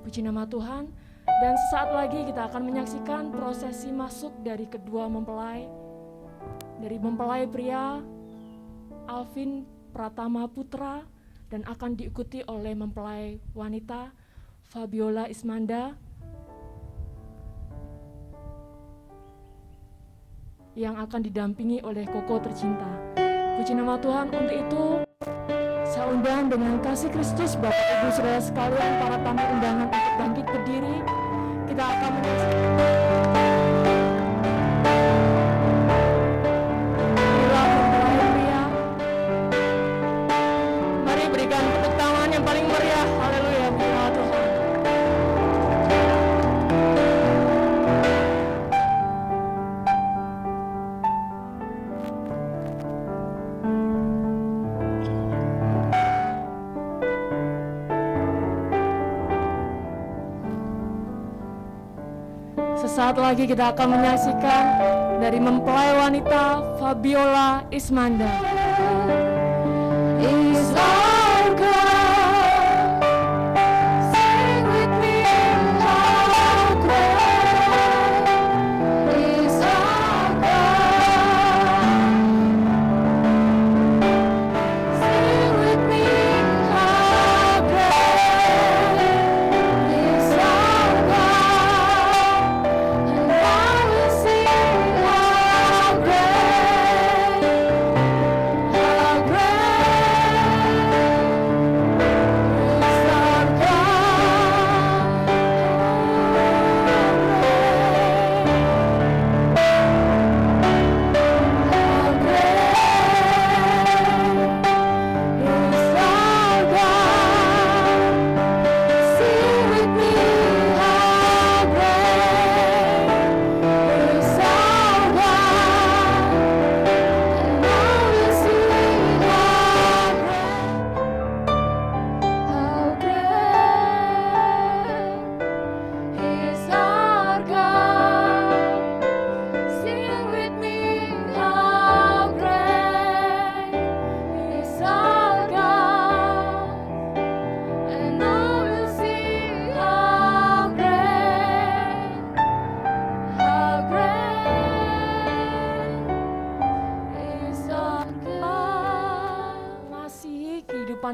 Puji nama Tuhan. Dan sesaat lagi kita akan menyaksikan prosesi masuk dari kedua mempelai. Dari mempelai pria Alvin Pratama Putra dan akan diikuti oleh mempelai wanita Fabiola Ismanda yang akan didampingi oleh Koko tercinta. Puji nama Tuhan. Untuk itu saya undang dengan kasih Kristus Bapak Ibu Saudara sekalian, para tamu undangan untuk bangkit berdiri. Kita akan menyaksikan mempelai pria. Mari berikan tepuk tangan yang paling meriah. Haleluya, puji nama Tuhan. Sesaat lagi kita akan menyaksikan dari mempelai wanita Fabiola Ismanda. Is our God, sing with me, how great is our God. Sing with me, how great is our God. And I will sing how great, how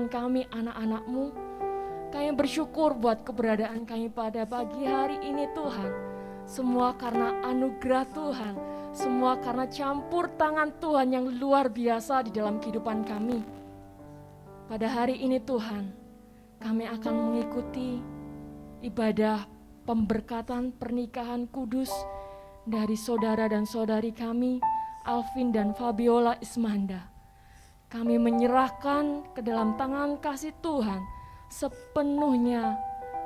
Kami anak-anak-Mu, kami bersyukur buat keberadaan kami pada pagi hari ini Tuhan. Semua karena anugerah Tuhan, semua karena campur tangan Tuhan yang luar biasa di dalam kehidupan kami. Pada hari ini Tuhan, kami akan mengikuti ibadah pemberkatan pernikahan kudus dari saudara dan saudari kami, Alvin dan Fabiola Ismanda. Kami menyerahkan ke dalam tangan kasih Tuhan sepenuhnya.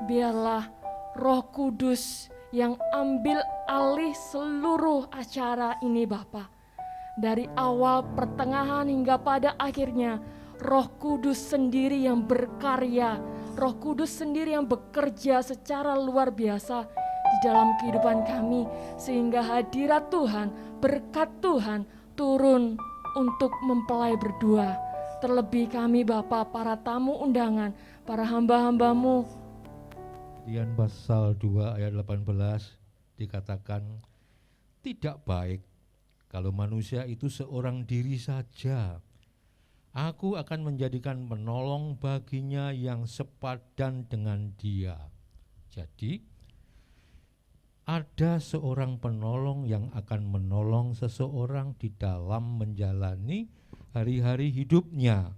Biarlah Roh Kudus yang ambil alih seluruh acara ini Bapa. Dari awal, pertengahan hingga pada akhirnya, Roh Kudus sendiri yang berkarya, Roh Kudus sendiri yang bekerja secara luar biasa di dalam kehidupan kami. Sehingga hadirat Tuhan, berkat Tuhan turun untuk mempelai berdua. Terlebih kami Bapa, para tamu undangan, para hamba-hamba-Mu. Kejadian pasal 2 ayat 18 dikatakan, tidak baik kalau manusia itu seorang diri saja. Aku akan menjadikan penolong baginya yang sepadan dengan dia. Jadi ada seorang penolong yang akan menolong seseorang di dalam menjalani hari-hari hidupnya.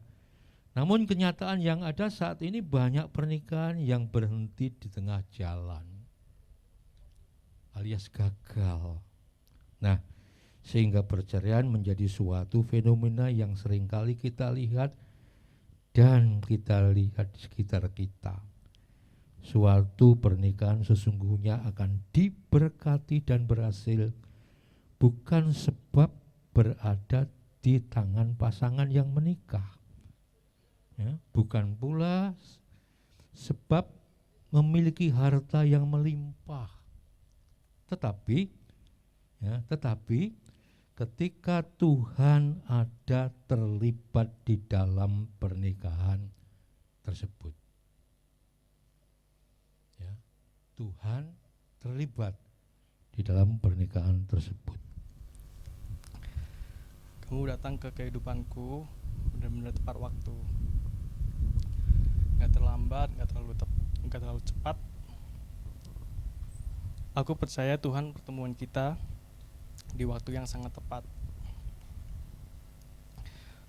Namun kenyataan yang ada saat ini banyak pernikahan yang berhenti di tengah jalan, alias gagal. Nah, sehingga perceraian menjadi suatu fenomena yang seringkali kita lihat dan kita lihat di sekitar kita. Suatu pernikahan sesungguhnya akan diberkati dan berhasil bukan sebab berada di tangan pasangan yang menikah, ya, bukan pula sebab memiliki harta yang melimpah, tetapi ketika Tuhan ada terlibat di dalam pernikahan tersebut. Ya. Tuhan terlibat di dalam pernikahan tersebut. Kamu datang ke kehidupanku benar-benar tepat waktu. Gak terlambat, gak terlalu cepat. Aku percaya Tuhan pertemuan kita di waktu yang sangat tepat.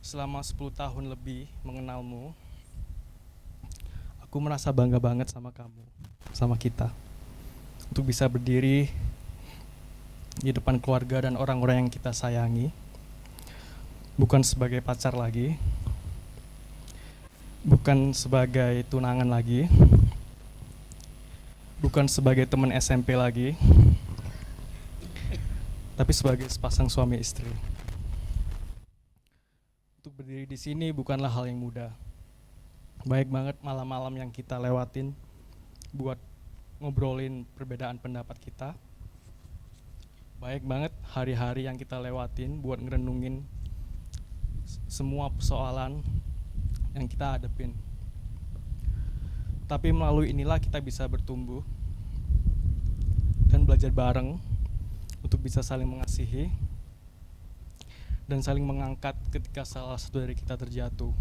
Selama 10 tahun lebih mengenalmu, aku merasa bangga banget sama kamu, sama kita. Untuk bisa berdiri di depan keluarga dan orang-orang yang kita sayangi, bukan sebagai pacar lagi, bukan sebagai tunangan lagi, bukan sebagai teman SMP lagi, tapi sebagai sepasang suami istri. Untuk berdiri di sini bukanlah hal yang mudah. Baik banget malam-malam yang kita lewatin buat ngobrolin perbedaan pendapat kita. Baik banget hari-hari yang kita lewatin buat ngerenungin semua persoalan yang kita hadapin. Tapi melalui inilah kita bisa bertumbuh dan belajar bareng untuk bisa saling mengasihi dan saling mengangkat ketika salah satu dari kita terjatuh.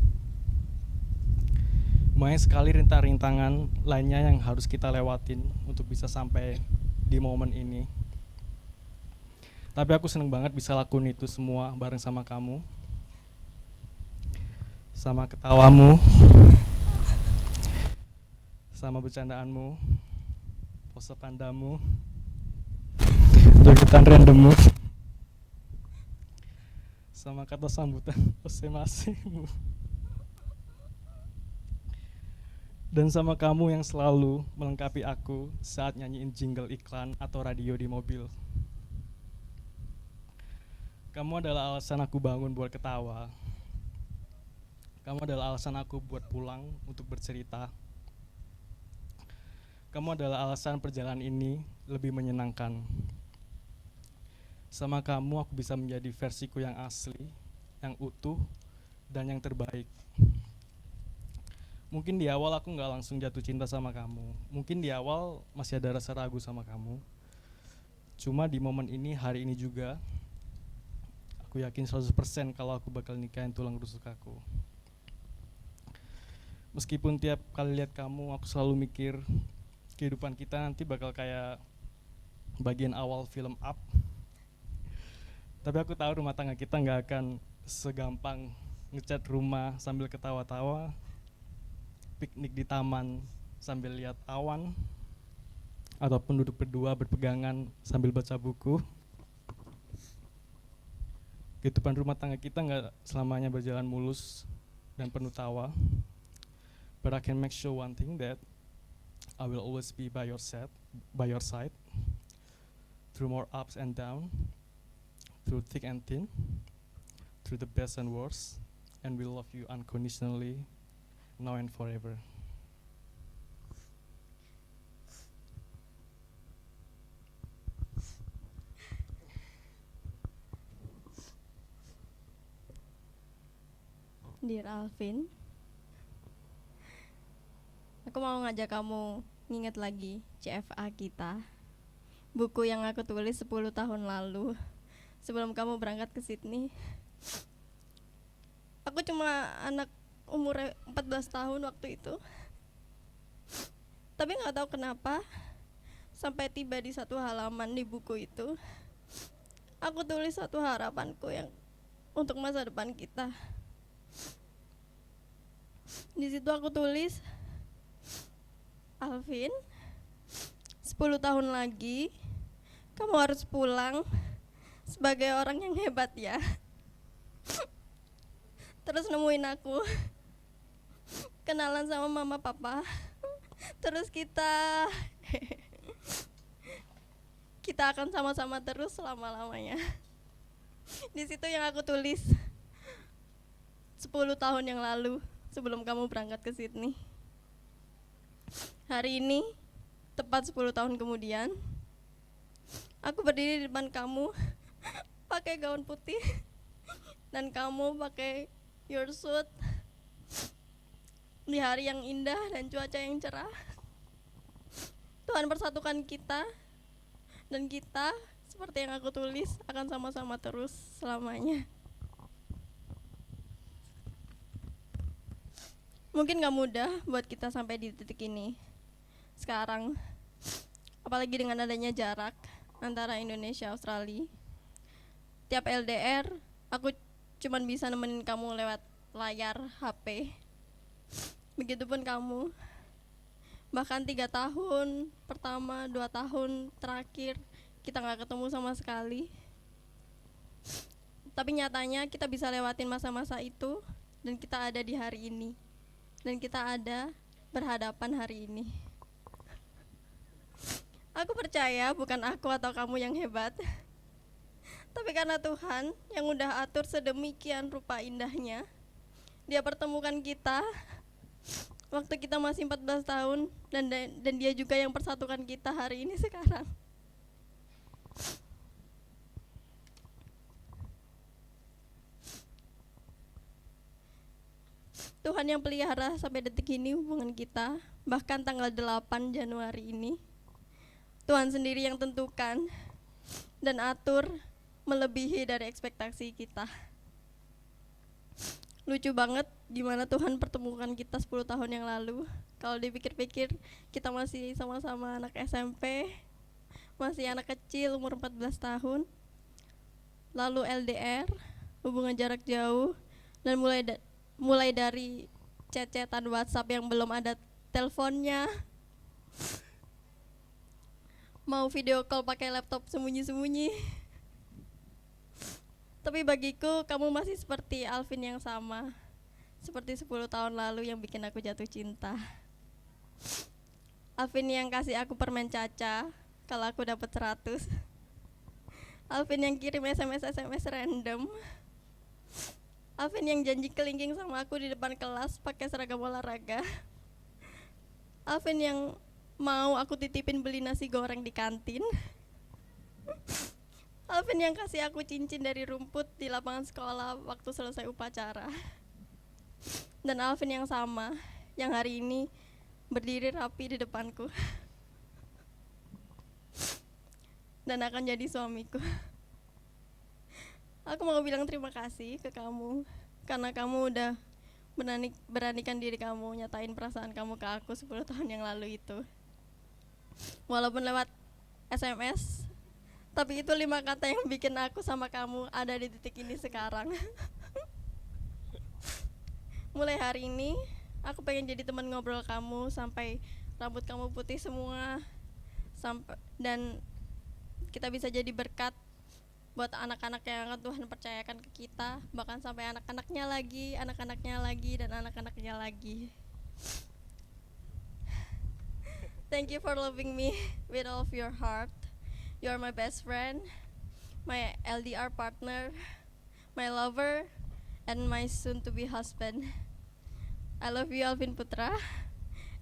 Banyak sekali rintangan lainnya yang harus kita lewatin untuk bisa sampai di momen ini. Tapi aku seneng banget bisa lakuin itu semua bareng sama kamu. Sama ketawamu, sama bercandaanmu, pose pandamu, jogetan randommu, sama kata sambutan pose masihmu, dan sama kamu yang selalu melengkapi aku saat nyanyiin jingle iklan atau radio di mobil. Kamu adalah alasan aku bangun buat ketawa. Kamu adalah alasan aku buat pulang untuk bercerita. Kamu adalah alasan perjalanan ini lebih menyenangkan. Sama kamu aku bisa menjadi versiku yang asli, yang utuh, dan yang terbaik. Mungkin di awal aku gak langsung jatuh cinta sama kamu. Mungkin di awal masih ada rasa ragu sama kamu. Cuma di momen ini, hari ini juga, aku yakin 100% kalau aku bakal nikahin tulang rusuk aku. Meskipun tiap kali lihat kamu, aku selalu mikir kehidupan kita nanti bakal kayak bagian awal film Up. Tapi aku tahu rumah tangga kita nggak akan segampang ngecat rumah sambil ketawa-tawa, piknik di taman sambil lihat awan, ataupun duduk berdua berpegangan sambil baca buku. Kehidupan rumah tangga kita nggak selamanya berjalan mulus dan penuh tawa. But I can make sure one thing, that I will always be by your side, through more ups and downs, through thick and thin, through the best and worst, and will love you unconditionally, now and forever. Dear Alvin, aku mau ngajak kamu nginget lagi CFA kita, buku yang aku tulis 10 tahun lalu sebelum kamu berangkat ke Sydney. Aku cuma anak umur 14 tahun waktu itu, tapi gak tahu kenapa sampai tiba di satu halaman di buku itu, aku tulis satu harapanku yang untuk masa depan kita. Di situ aku tulis, Alvin, 10 tahun lagi kamu harus pulang sebagai orang yang hebat ya. Terus nemuin aku, kenalan sama mama papa, terus kita akan sama-sama terus selama-lamanya. Di situ yang aku tulis 10 tahun yang lalu sebelum kamu berangkat ke Sydney. Hari ini, tepat 10 tahun kemudian, aku berdiri di depan kamu pakai gaun putih dan kamu pakai your suit di hari yang indah dan cuaca yang cerah. Itu Tuhan persatukan kita, dan kita seperti yang aku tulis akan sama-sama terus selamanya. Mungkin gak mudah buat kita sampai di titik ini sekarang, apalagi dengan adanya jarak antara Indonesia Australia. Tiap LDR aku cuman bisa nemenin kamu lewat layar HP. Begitupun kamu. Bahkan 3 tahun pertama, 2 tahun terakhir kita gak ketemu sama sekali. Tapi nyatanya kita bisa lewatin masa-masa itu, dan kita ada di hari ini, dan kita ada berhadapan hari ini. Aku percaya bukan aku atau kamu yang hebat, tapi karena Tuhan yang udah atur sedemikian rupa indahnya. Dia pertemukan kita waktu kita masih 14 tahun, dan dia juga yang persatukan kita hari ini sekarang. Tuhan yang pelihara sampai detik ini hubungan kita, bahkan tanggal 8 Januari ini. Tuhan sendiri yang tentukan dan atur melebihi dari ekspektasi kita. Lucu banget gimana Tuhan pertemukan kita 10 tahun yang lalu. Kalau dipikir-pikir, kita masih sama-sama anak SMP, masih anak kecil umur 14 tahun. Lalu LDR, hubungan jarak jauh, dan mulai dari chat-chatan WhatsApp yang belum ada teleponnya, mau video call pakai laptop sembunyi-sembunyi. Tapi bagiku kamu masih seperti Alvin yang sama, seperti 10 tahun lalu yang bikin aku jatuh cinta. Alvin yang kasih aku permen caca kalau aku dapat 100. Alvin yang kirim SMS random. Alvin yang janji kelingking sama aku di depan kelas pakai seragam olahraga. Alvin yang mau aku titipin beli nasi goreng di kantin. Alvin yang kasih aku cincin dari rumput di lapangan sekolah waktu selesai upacara. Dan Alvin yang sama, yang hari ini berdiri rapi di depanku dan akan jadi suamiku. Aku mau bilang terima kasih ke kamu, karena kamu udah beranikan diri kamu nyatain perasaan kamu ke aku 10 tahun yang lalu itu. Walaupun lewat SMS, tapi itu 5 kata yang bikin aku sama kamu ada di titik ini sekarang. Mulai hari ini, aku pengen jadi teman ngobrol kamu sampai rambut kamu putih semua, dan kita bisa jadi berkat buat anak-anak yang akan Tuhan percayakan ke kita, bahkan sampai anak-anaknya lagi, dan anak-anaknya lagi. Thank you for loving me with all of your heart. You are my best friend, my LDR partner, my lover, and my soon-to-be husband. I love you, Alvin Putra,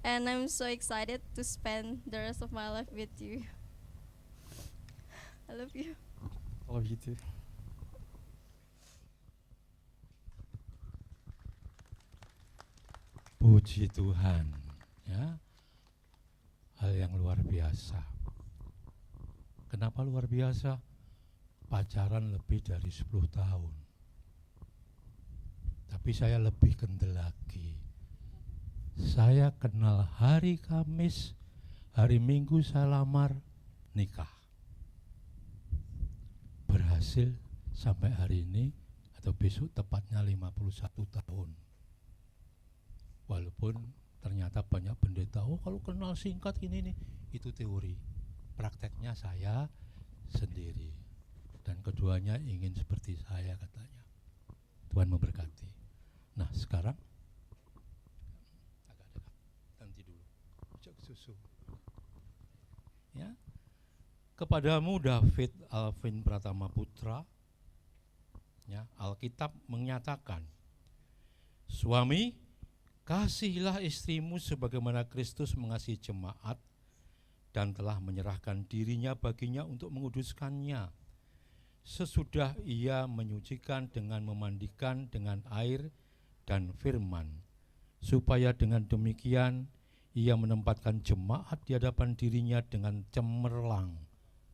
and I'm so excited to spend the rest of my life with you. I love you. I love you too. Puji Tuhan, ya, hal yang luar biasa. Kenapa luar biasa? Pacaran lebih dari 10 tahun. Tapi saya lebih kendel lagi. Saya kenal hari Kamis, hari Minggu saya lamar, nikah. Berhasil sampai hari ini, atau besok tepatnya 51 tahun. Walaupun ternyata banyak pendeta, oh kalau kenal singkat ini nih, itu teori. Prakteknya saya sendiri, dan keduanya ingin seperti saya katanya. Tuhan memberkati. Nah sekarang agak dekat, nanti dulu cek susu ya. Kepadamu David Alvin Pratama Putra, ya, Alkitab menyatakan, suami, kasihilah istrimu sebagaimana Kristus mengasihi jemaat dan telah menyerahkan dirinya baginya untuk menguduskannya, sesudah ia menyucikan dengan memandikan dengan air dan firman, supaya dengan demikian Ia menempatkan jemaat di hadapan dirinya dengan cemerlang,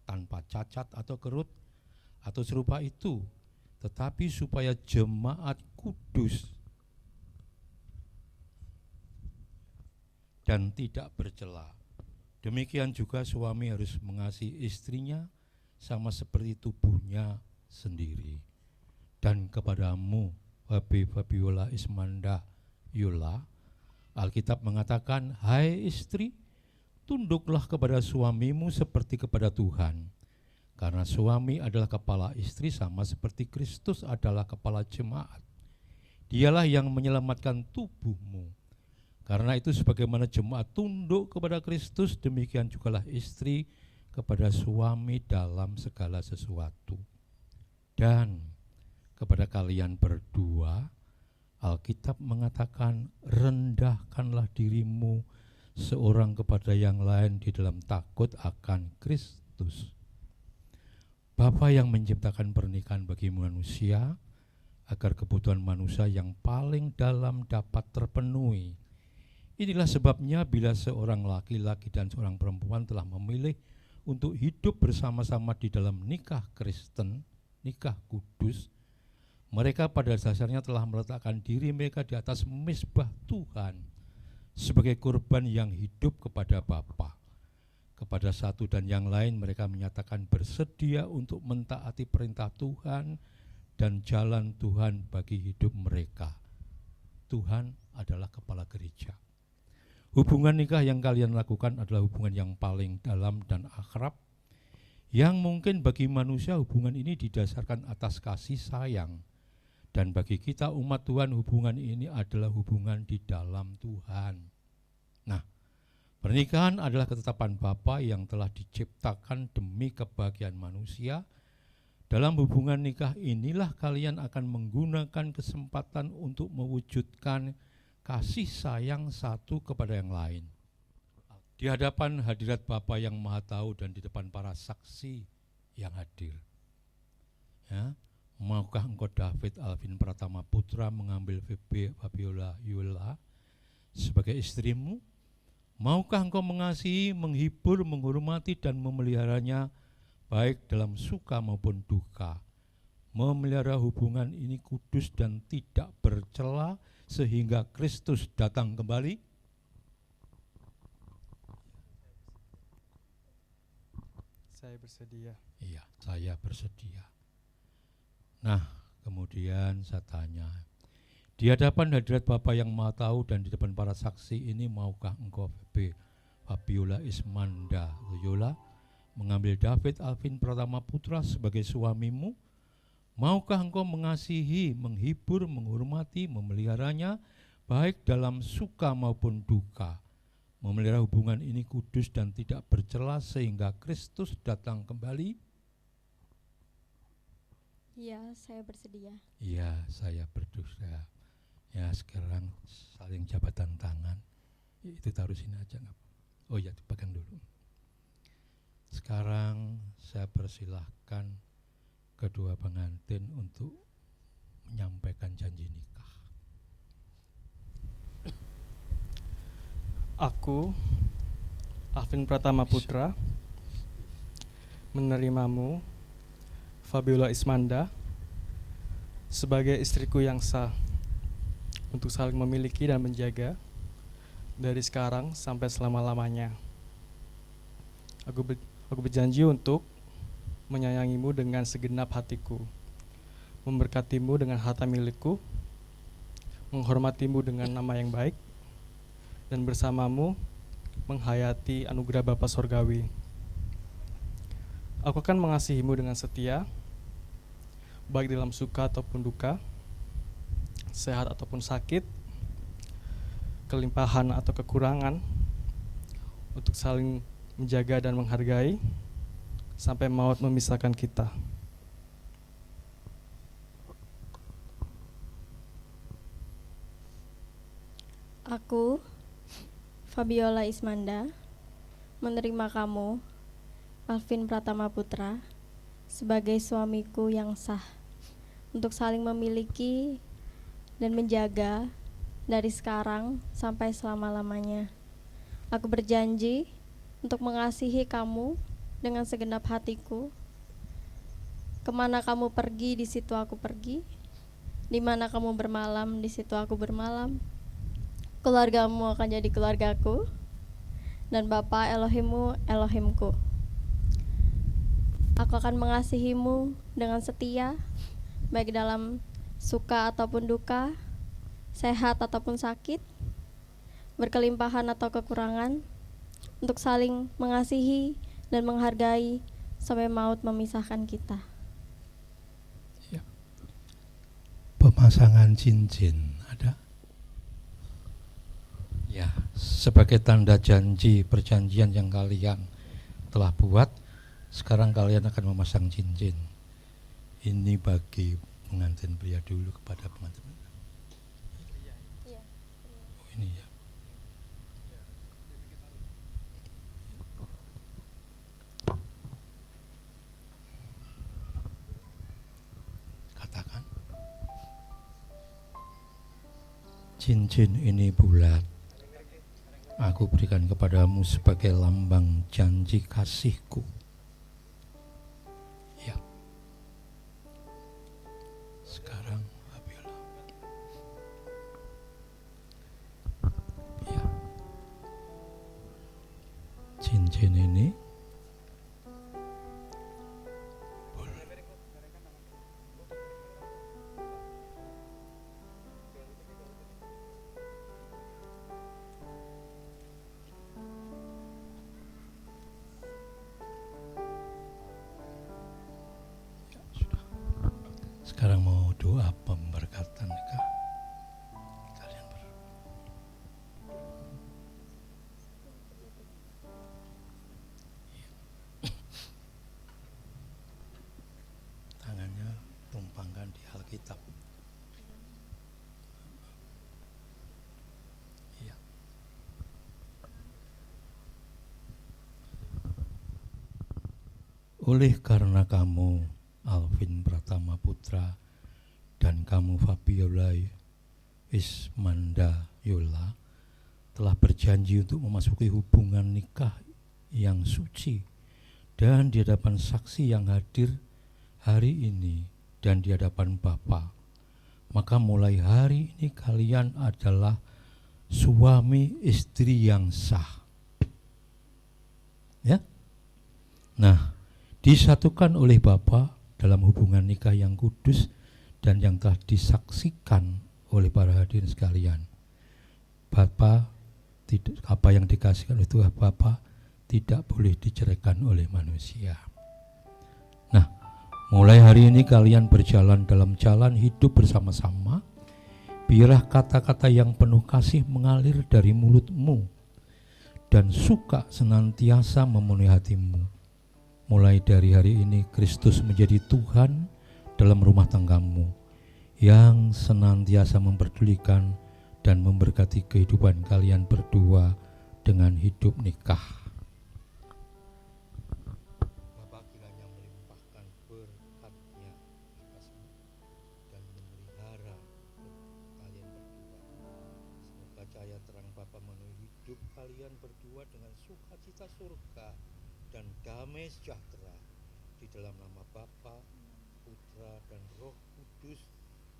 tanpa cacat atau kerut atau serupa itu, tetapi supaya jemaat kudus dan tidak bercela. Demikian juga suami harus mengasihi istrinya sama seperti tubuhnya sendiri. Dan kepadamu, Fabiola Ismanda Yola, Alkitab mengatakan, hai istri, tunduklah kepada suamimu seperti kepada Tuhan. Karena suami adalah kepala istri sama seperti Kristus adalah kepala jemaat. Dialah yang menyelamatkan tubuhmu. Karena itu sebagaimana jemaat tunduk kepada Kristus, demikian jugalah istri kepada suami dalam segala sesuatu. Dan kepada kalian berdua, Alkitab mengatakan, rendahkanlah dirimu seorang kepada yang lain di dalam takut akan Kristus. Bapa yang menciptakan pernikahan bagi manusia, agar kebutuhan manusia yang paling dalam dapat terpenuhi. Inilah sebabnya bila seorang laki-laki dan seorang perempuan telah memilih untuk hidup bersama-sama di dalam nikah Kristen, nikah kudus, mereka pada dasarnya telah meletakkan diri mereka di atas mezbah Tuhan sebagai kurban yang hidup kepada Bapa. Kepada satu dan yang lain mereka menyatakan bersedia untuk mentaati perintah Tuhan dan jalan Tuhan bagi hidup mereka. Tuhan adalah kepala gereja. Hubungan nikah yang kalian lakukan adalah hubungan yang paling dalam dan akrab, yang mungkin bagi manusia hubungan ini didasarkan atas kasih sayang. Dan bagi kita umat Tuhan hubungan ini adalah hubungan di dalam Tuhan. Nah, pernikahan adalah ketetapan Bapa yang telah diciptakan demi kebahagiaan manusia. Dalam hubungan nikah inilah kalian akan menggunakan kesempatan untuk mewujudkan kasih sayang satu kepada yang lain. Di hadapan hadirat Bapa yang Maha Tahu dan di depan para saksi yang hadir. Ya, maukah engkau David Alvin Pratama Putra mengambil Fabiola Yola sebagai istrimu? Maukah engkau mengasihi, menghibur, menghormati dan memeliharanya baik dalam suka maupun duka? Memelihara hubungan ini kudus dan tidak bercela sehingga Kristus datang kembali? Saya bersedia. Iya, saya bersedia. Nah, kemudian saya tanya, di hadapan hadirat Bapa yang Maha Tahu dan di depan para saksi ini, maukah engkau Fabiola Ismanda Yola mengambil David Alvin Pratama Putra sebagai suamimu? Maukah engkau mengasihi, menghibur, menghormati, memeliharanya baik dalam suka maupun duka? Memelihara hubungan ini kudus dan tidak bercela sehingga Kristus datang kembali? Iya, saya bersedia. Iya, saya berdosa. Ya, sekarang saling jabatan tangan. Itu taruh sini aja nggak? Oh ya, dipegang dulu. Sekarang saya persilahkan kedua pengantin untuk menyampaikan janji nikah. Aku, Alvin Pratama Putra, menerimamu, Fabiola Ismanda, sebagai istriku yang sah, untuk saling memiliki dan menjaga dari sekarang sampai selama-lamanya. Aku berjanji untuk menyayangimu dengan segenap hatiku, memberkatimu dengan harta milikku, menghormatimu dengan nama yang baik, dan bersamamu menghayati anugerah Bapa Sorgawi. Aku akan mengasihimu dengan setia, baik dalam suka ataupun duka, sehat ataupun sakit, kelimpahan atau kekurangan, untuk saling menjaga dan menghargai sampai maut memisahkan kita. Aku, Fabiola Ismanda, menerima kamu, Alvin Pratama Putra, sebagai suamiku yang sah, untuk saling memiliki dan menjaga dari sekarang sampai selama-lamanya. Aku berjanji untuk mengasihi kamu dengan segenap hatiku. Kemana kamu pergi, di situ aku pergi. Di mana kamu bermalam, di situ aku bermalam. Keluargamu akan jadi keluargaku, dan Bapa Elohimmu Elohimku. Aku akan mengasihimu dengan setia, baik dalam suka ataupun duka, sehat ataupun sakit, berkelimpahan atau kekurangan, untuk saling mengasihi dan menghargai sampai maut memisahkan kita. Pemasangan cincin ada? Ya, sebagai tanda janji perjanjian yang kalian telah buat, sekarang kalian akan memasang cincin. Ini bagi pengantin pria dulu kepada pengantin. Oh, ini ya. Katakan. Cincin ini bulat. Aku berikan kepadamu sebagai lambang janji kasihku. Ya. Sekarang Fabiola. Ya. Cincin ini sekarang mau doa pemberkatan nikah. Kalian tangannya tumpangkan di Alkitab. Iya. Oleh karena kamu Alvin Pratama Putra dan kamu Fabiola Ismanda Yola telah berjanji untuk memasuki hubungan nikah yang suci dan di hadapan saksi yang hadir hari ini dan di hadapan Bapa, maka mulai hari ini kalian adalah suami istri yang sah. Ya. Nah, disatukan oleh Bapa dalam hubungan nikah yang kudus dan yang telah disaksikan oleh para hadirin sekalian. Bapa, apa yang dikasihkan oleh Tuhan Bapa tidak boleh diceraikan oleh manusia. Nah, mulai hari ini kalian berjalan dalam jalan hidup bersama-sama. Biarlah kata-kata yang penuh kasih mengalir dari mulutmu dan suka senantiasa memenuhi hatimu. Mulai dari hari ini Kristus menjadi Tuhan dalam rumah tanggamu yang senantiasa memperdulikan dan memberkati kehidupan kalian berdua dengan hidup nikah. Bapa kiranya melimpahkan berkat-Nya atasmu dan memelihara kalian berdua. Semoga cahaya terang Bapa memenuhi hidup kalian berdua dengan sukacita surga dan damai sejahtera di dalam nama Bapa, Putra dan Roh Kudus,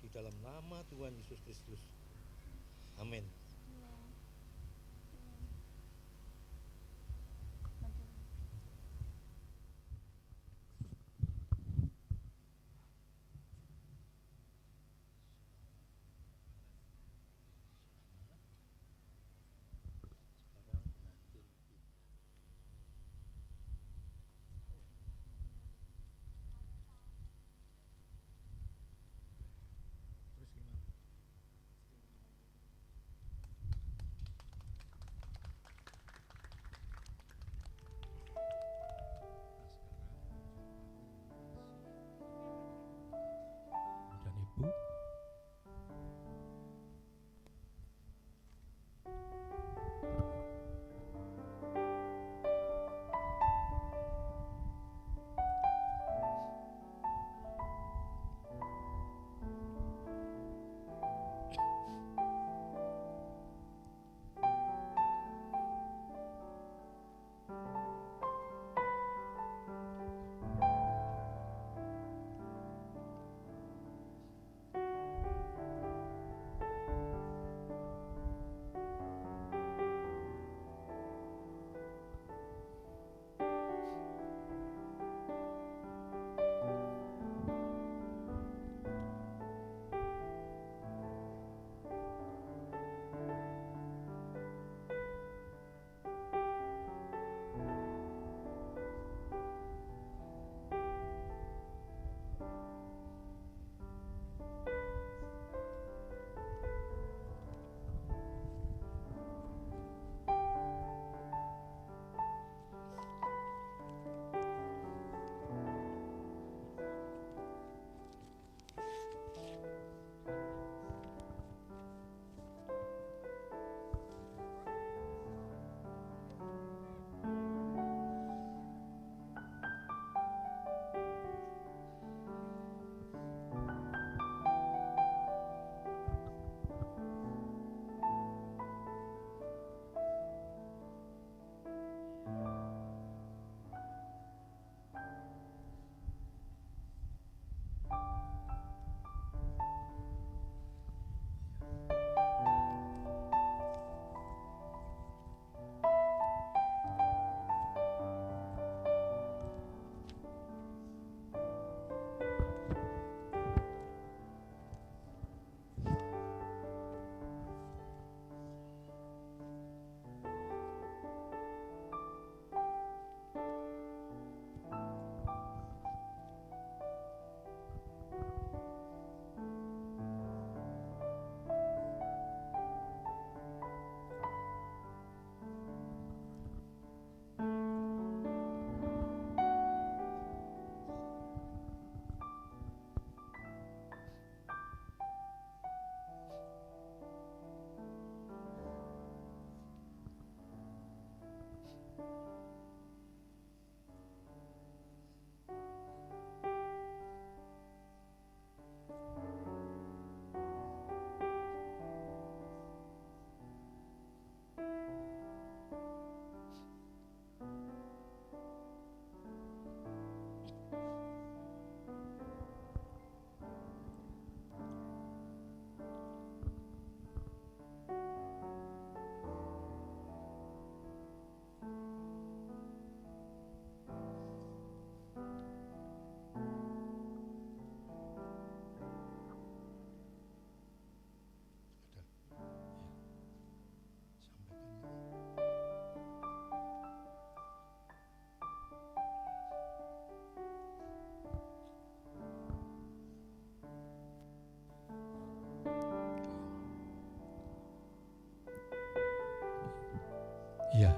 di dalam nama Tuhan Yesus Kristus. Amin.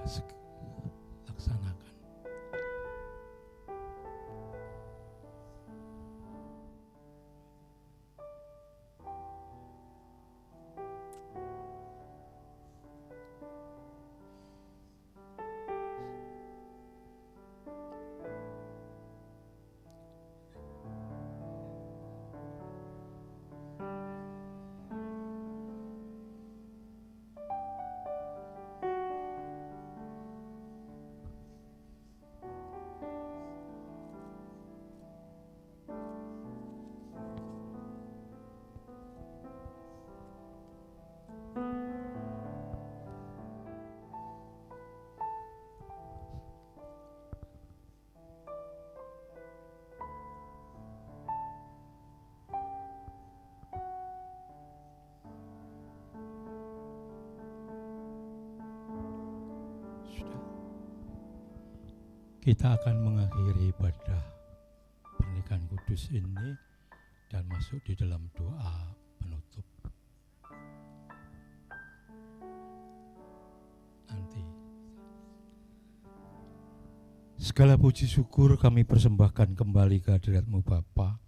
laksanakan. Kita akan mengakhiri ibadah pernikahan kudus ini dan masuk di dalam doa penutup. Nanti segala puji syukur kami persembahkan kembali ke hadirat-Mu Bapa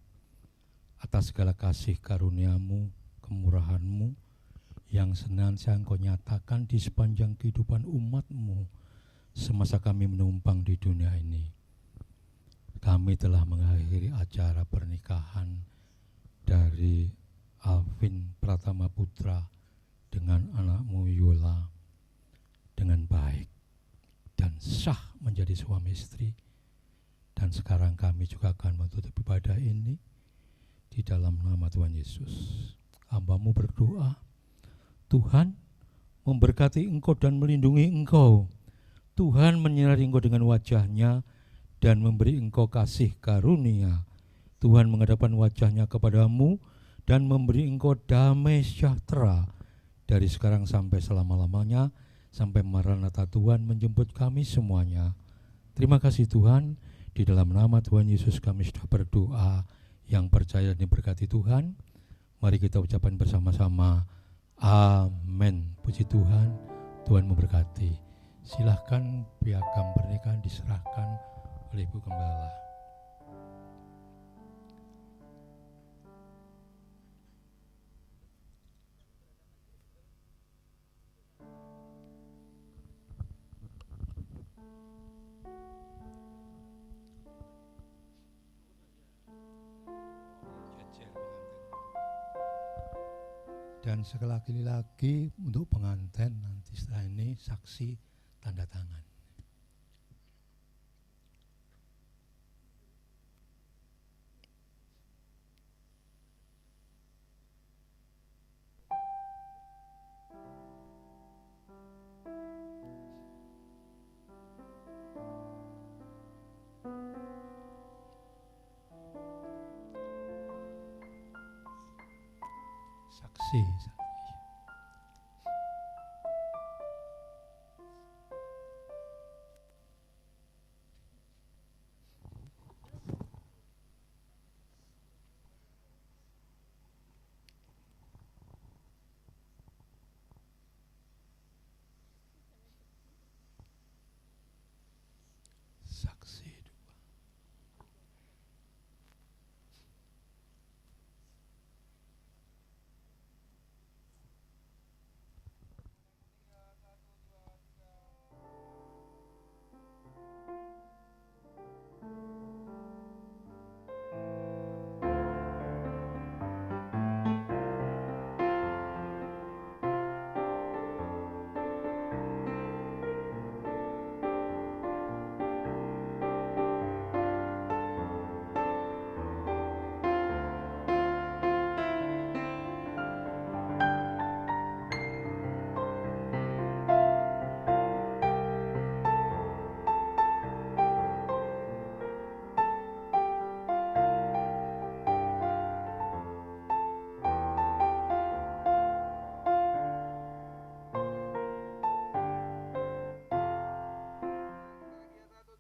atas segala kasih karunia-Mu, kemurahan-Mu yang senantiasa Engkau nyatakan di sepanjang kehidupan umat-Mu semasa kami menumpang di dunia ini. Kami telah mengakhiri acara pernikahan dari Alvin Pratama Putra dengan anakmu Yola dengan baik dan sah menjadi suami istri. Dan sekarang kami juga akan menutup ibadah ini di dalam nama Tuhan Yesus. Hamba-Mu berdoa, Tuhan memberkati engkau dan melindungi engkau. Tuhan menyinari engkau dengan wajah-Nya dan memberi engkau kasih karunia. Tuhan menghadapkan wajah-Nya kepadamu dan memberi engkau damai sejahtera dari sekarang sampai selama-lamanya, sampai Maranatha Tuhan menjemput kami semuanya. Terima kasih Tuhan, di dalam nama Tuhan Yesus kami sudah berdoa yang percaya dan diberkati Tuhan. Mari kita ucapkan bersama-sama, amin. Puji Tuhan, Tuhan memberkati. Silahkan piagam pernikahan diserahkan oleh Ibu Gembala. Dan sekali lagi untuk pengantin nanti setelah ini saksi tanda tangan. Saksi. Saksi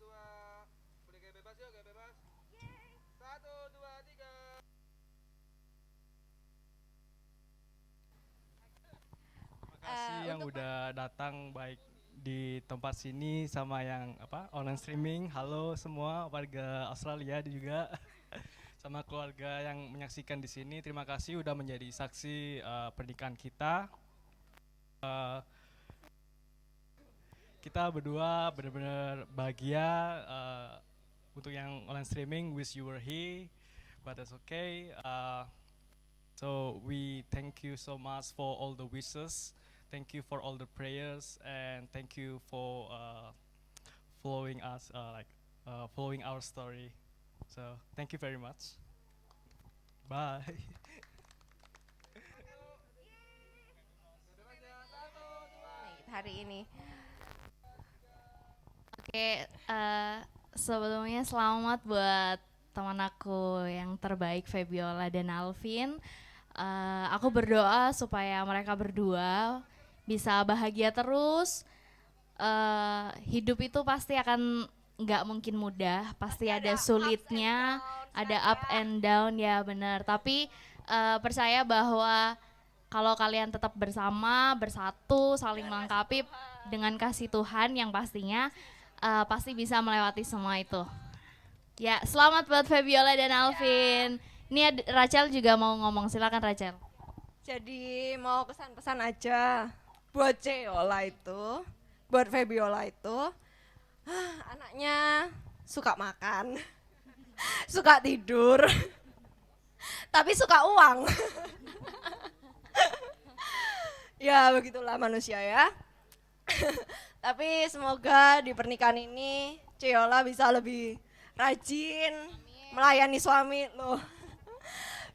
dua. Yang udah datang baik di tempat sini sama yang online streaming. Halo semua warga Australia juga sama keluarga yang menyaksikan di sini. Terima kasih udah menjadi saksi pernikahan kita. Kita berdua benar-benar bahagia. Untuk yang online streaming, wish you were here, but that's okay. So we thank you so much for all the wishes. Thank you for all the prayers, and thank you for following us, following our story. So thank you very much. Bye. Hari ini. Oke, sebelumnya selamat buat teman aku yang terbaik Fabiola dan Alvin. Aku berdoa supaya mereka berdua bisa bahagia terus. Hidup itu pasti akan nggak mungkin mudah, pasti ada sulitnya, ada up and down ya benar. Tapi percaya bahwa kalau kalian tetap bersama, bersatu, saling melengkapi dengan kasih Tuhan yang pastinya pasti bisa melewati semua itu. Ya, selamat buat Fabiola dan Alvin. Ini Rachel juga mau ngomong, silakan Rachel. Jadi mau pesan-pesan aja buat Ceola itu, buat Fabiola itu, anaknya suka makan, suka tidur, tapi suka uang. Ya begitulah manusia ya. Tapi semoga di pernikahan ini Ceola bisa lebih rajin melayani suami loh.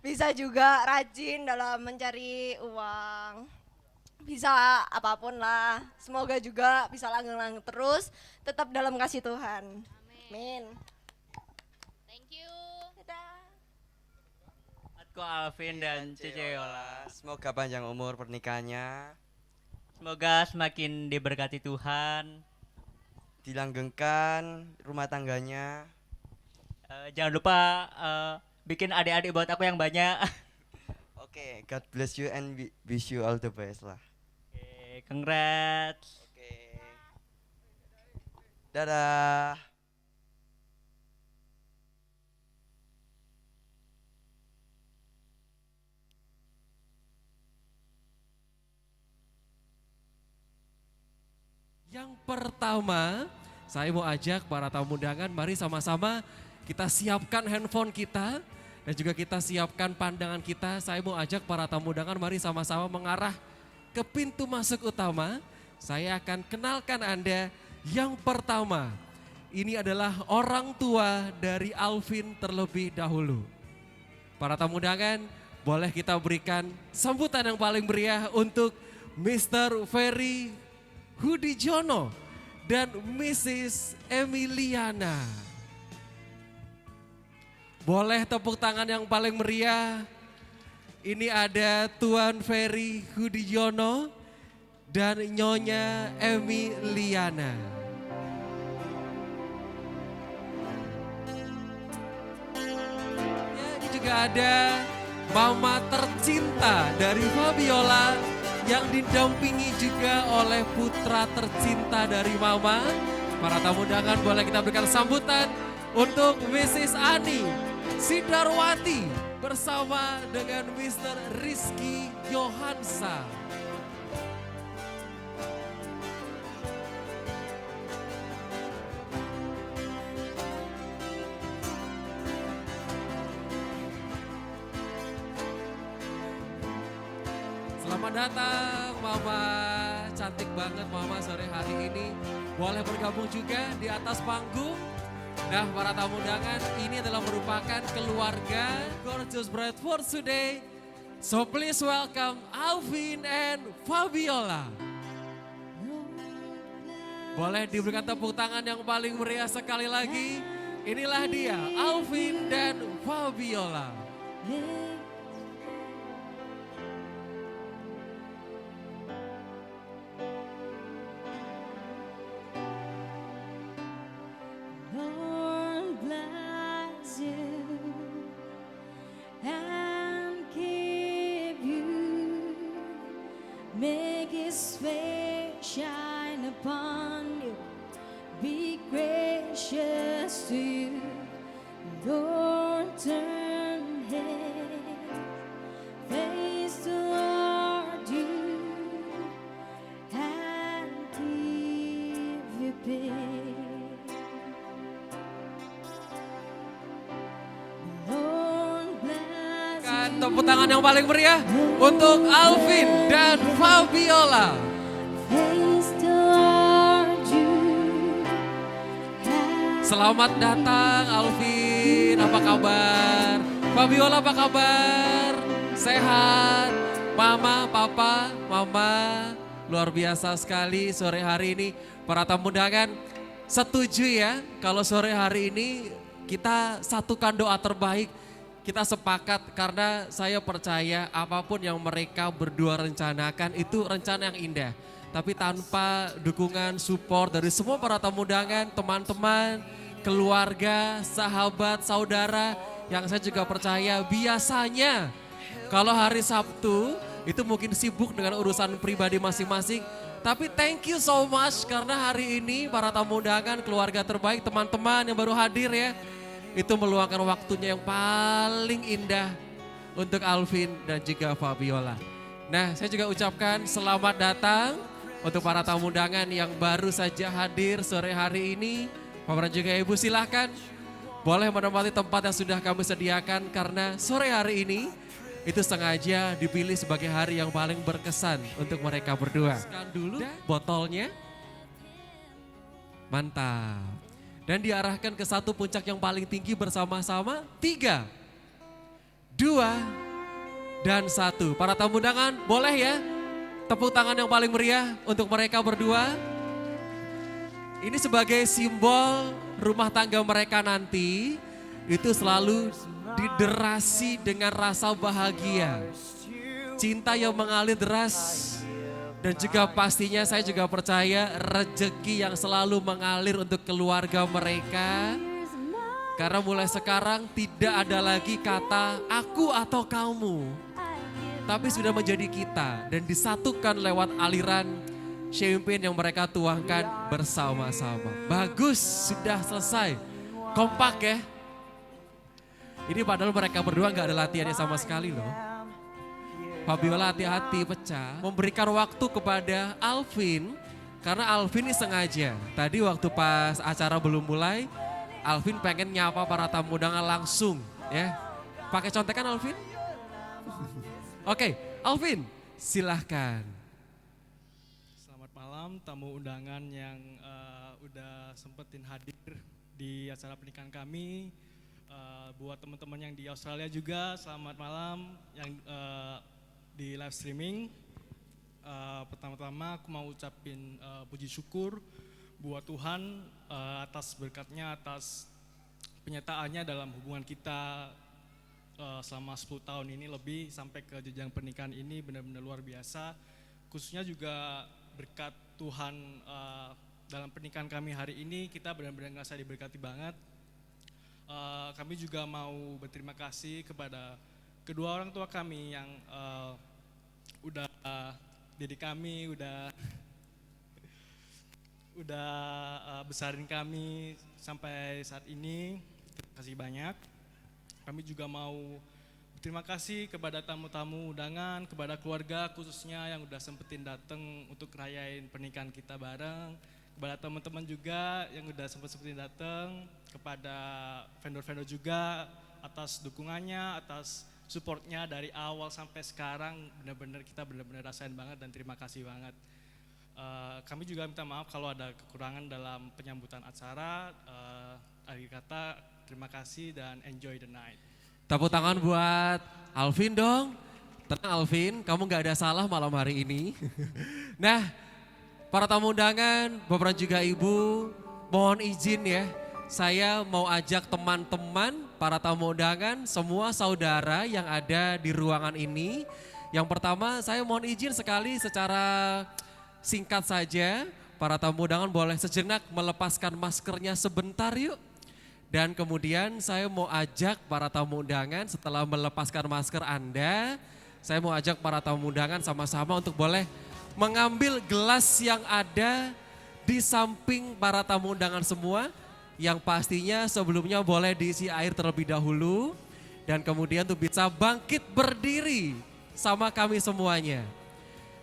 Bisa juga rajin dalam mencari uang. Bisa apapun lah. Semoga juga bisa langgeng-langgeng terus, tetap dalam kasih Tuhan. Amin. Thank you. Atko Alvin dan Ceola. Semoga panjang umur pernikahannya, Semoga semakin diberkati Tuhan. dilanggengkan rumah tangganya. Jangan lupa bikin adik-adik buat aku yang banyak. Oke, God bless you and wish you all the best lah. Oke, congrats. Oke. Dadah. Yang pertama, saya mau ajak para tamu undangan, mari sama-sama kita siapkan handphone kita dan juga kita siapkan pandangan kita. Saya mau ajak para tamu undangan, mari sama-sama mengarah ke pintu masuk utama. Saya akan kenalkan Anda yang pertama. Ini adalah orang tua dari Alvin terlebih dahulu. Para tamu undangan, boleh kita berikan sambutan yang paling meriah untuk Mr. Ferry Hudijono dan Mrs. Emiliana. Boleh tepuk tangan yang paling meriah. Ini ada Tuan Ferry Hudijono dan Nyonya Emiliana. Ya, ini juga ada Mama tercinta dari Fabiola yang didampingi juga oleh putra tercinta dari Mama. Para tamu undangan boleh kita berikan sambutan untuk Mrs. Ani Sidarwati bersama dengan Mr. Rizky Yohansa. Selamat datang Mama, cantik banget Mama sore hari ini. Boleh bergabung juga di atas panggung. Nah para tamu undangan, ini adalah merupakan keluarga Gorgeous Bradford today. So please welcome Alvin and Fabiola. Boleh diberikan tepuk tangan yang paling meriah sekali lagi. Inilah dia Alvin dan Fabiola. Lord bless you and keep you, make His face shine upon gracious to you. Lord, turn his face toward you and give you peace. Lord, bless Kan tepuk tangan yang paling meriah untuk Alvin dan Fabiola. face toward you. Selamat datang Alvin, apa kabar? Fabiola apa kabar? Sehat? Mama, papa, mama, luar biasa sekali sore hari ini. Para tamu undangan setuju ya kalau sore hari ini kita satukan doa terbaik. Kita sepakat karena saya percaya apapun yang mereka berdua rencanakan itu rencana yang indah. Tapi tanpa dukungan, support dari semua para tamu undangan, teman-teman, keluarga, sahabat, saudara, yang saya juga percaya biasanya kalau hari Sabtu itu mungkin sibuk dengan urusan pribadi masing-masing. Tapi thank you so much karena hari ini para tamu undangan, keluarga terbaik, teman-teman yang baru hadir ya, itu meluangkan waktunya yang paling indah untuk Alvin dan juga Fabiola. Nah, saya juga ucapkan selamat datang untuk para tamu undangan yang baru saja hadir sore hari ini. Bapak dan juga Ibu silahkan boleh menempati tempat yang sudah kami sediakan karena sore hari ini itu sengaja dipilih sebagai hari yang paling berkesan untuk mereka berdua. Sekarang dulu botolnya. Mantap. Dan diarahkan ke satu puncak yang paling tinggi bersama-sama. 3, 2, dan 1. Para tamu undangan boleh ya tepuk tangan yang paling meriah untuk mereka berdua. Ini sebagai simbol rumah tangga mereka nanti itu selalu diderasi dengan rasa bahagia. Cinta yang mengalir deras dan juga pastinya saya juga percaya rezeki yang selalu mengalir untuk keluarga mereka. Karena mulai sekarang tidak ada lagi kata aku atau kamu. Tapi sudah menjadi kita dan disatukan lewat aliran champagne yang mereka tuangkan bersama-sama. Bagus, sudah selesai. Kompak ya. Ini padahal mereka berdua gak ada latihannya sama sekali loh. Fabiola hati-hati pecah. Memberikan waktu kepada Alvin. Karena Alvin ini sengaja. Tadi waktu pas acara belum mulai, Alvin pengen nyapa para tamu undangan langsung ya. Pakai contekan Alvin? Oke, Alvin silahkan. Selamat malam tamu undangan yang udah sempetin hadir di acara pernikahan kami. Buat teman-teman yang di Australia juga selamat malam yang di live streaming. Pertama-tama aku mau ucapin puji syukur buat Tuhan atas berkatnya, atas penyertaannya dalam hubungan kita selama 10 tahun ini lebih sampai ke jenjang pernikahan ini benar-benar luar biasa. Khususnya juga berkat Tuhan dalam pernikahan kami hari ini kita benar-benar ngerasa diberkati banget. Kami juga mau berterima kasih kepada kedua orang tua kami yang udah didik kami, udah besarin kami sampai saat ini. Terima kasih banyak. Kami juga mau berterima kasih kepada tamu-tamu undangan, kepada keluarga khususnya yang udah sempetin datang untuk rayain pernikahan kita bareng. Kepada teman-teman juga yang udah sempetin datang, kepada vendor-vendor juga atas dukungannya, atas supportnya dari awal sampai sekarang. Kita benar-benar rasain banget dan terima kasih banget. Kami juga minta maaf kalau ada kekurangan dalam penyambutan acara. Akhir kata, terima kasih dan enjoy the night. Tepuk tangan buat Alvin dong. Tenang Alvin, kamu gak ada salah malam hari ini. Nah, para tamu undangan, Bapak dan juga Ibu, mohon izin ya. Saya mau ajak teman-teman, para tamu undangan, semua saudara yang ada di ruangan ini. Yang pertama, saya mohon izin sekali secara singkat saja. Para tamu undangan boleh sejenak melepaskan maskernya sebentar yuk. Dan kemudian saya mau ajak para tamu undangan setelah melepaskan masker Anda, saya mau ajak para tamu undangan sama-sama untuk boleh mengambil gelas yang ada di samping para tamu undangan semua, yang pastinya sebelumnya boleh diisi air terlebih dahulu, dan kemudian tuh bisa bangkit berdiri sama kami semuanya.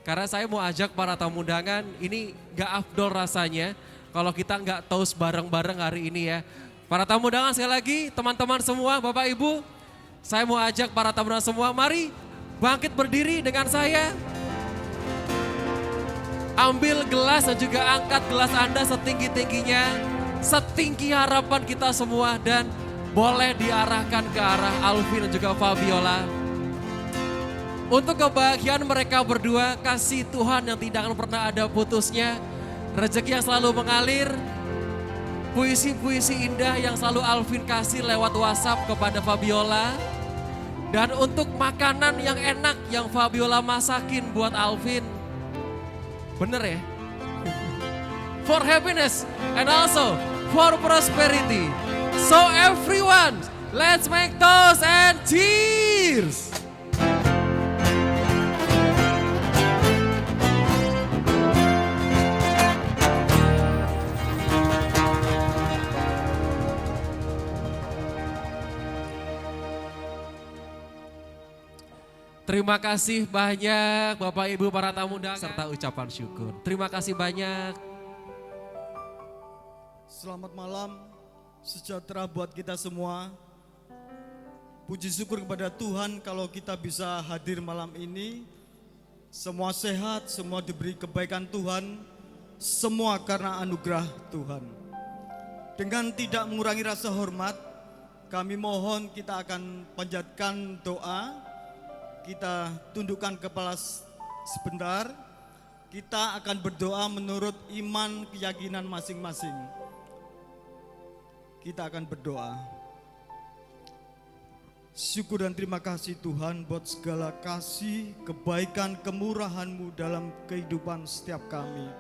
Karena saya mau ajak para tamu undangan, ini gak afdol rasanya kalau kita gak toast bareng-bareng hari ini ya. Para tamu undangan sekali lagi, teman-teman semua, Bapak Ibu, saya mau ajak para tamu undangan semua, mari bangkit berdiri dengan saya. Ambil gelas dan juga angkat gelas Anda setinggi-tingginya, setinggi harapan kita semua, dan boleh diarahkan ke arah Alvin dan juga Fabiola. Untuk kebahagiaan mereka berdua, kasih Tuhan yang tidak akan pernah ada putusnya, rezeki yang selalu mengalir, puisi-puisi indah yang selalu Alvin kasih lewat WhatsApp kepada Fabiola, dan untuk makanan yang enak yang Fabiola masakin buat Alvin. Bener ya? For happiness and also for prosperity. So everyone, let's make toast and cheers! Terima kasih banyak Bapak Ibu para tamu undangan serta ucapan syukur. Terima kasih banyak. Selamat malam, sejahtera buat kita semua. Puji syukur kepada Tuhan kalau kita bisa hadir malam ini. Semua sehat, semua diberi kebaikan Tuhan, semua karena anugerah Tuhan. Dengan tidak mengurangi rasa hormat, kami mohon kita akan panjatkan doa. Kita tundukkan kepala sebentar. Kita akan berdoa menurut iman keyakinan masing-masing. Kita akan berdoa. Syukur dan terima kasih Tuhan buat segala kasih, kebaikan, kemurahan-Mu dalam kehidupan setiap kami.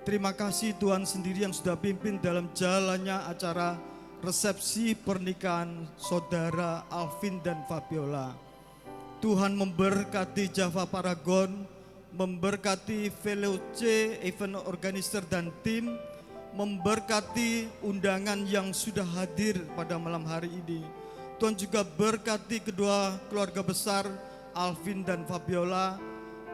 Terima kasih Tuhan sendiri yang sudah pimpin dalam jalannya acara resepsi pernikahan saudara Alvin dan Fabiola. Tuhan memberkati Java Paragon, memberkati VLC, event organizer dan tim, memberkati undangan yang sudah hadir pada malam hari ini. Tuhan juga berkati kedua keluarga besar Alvin dan Fabiola.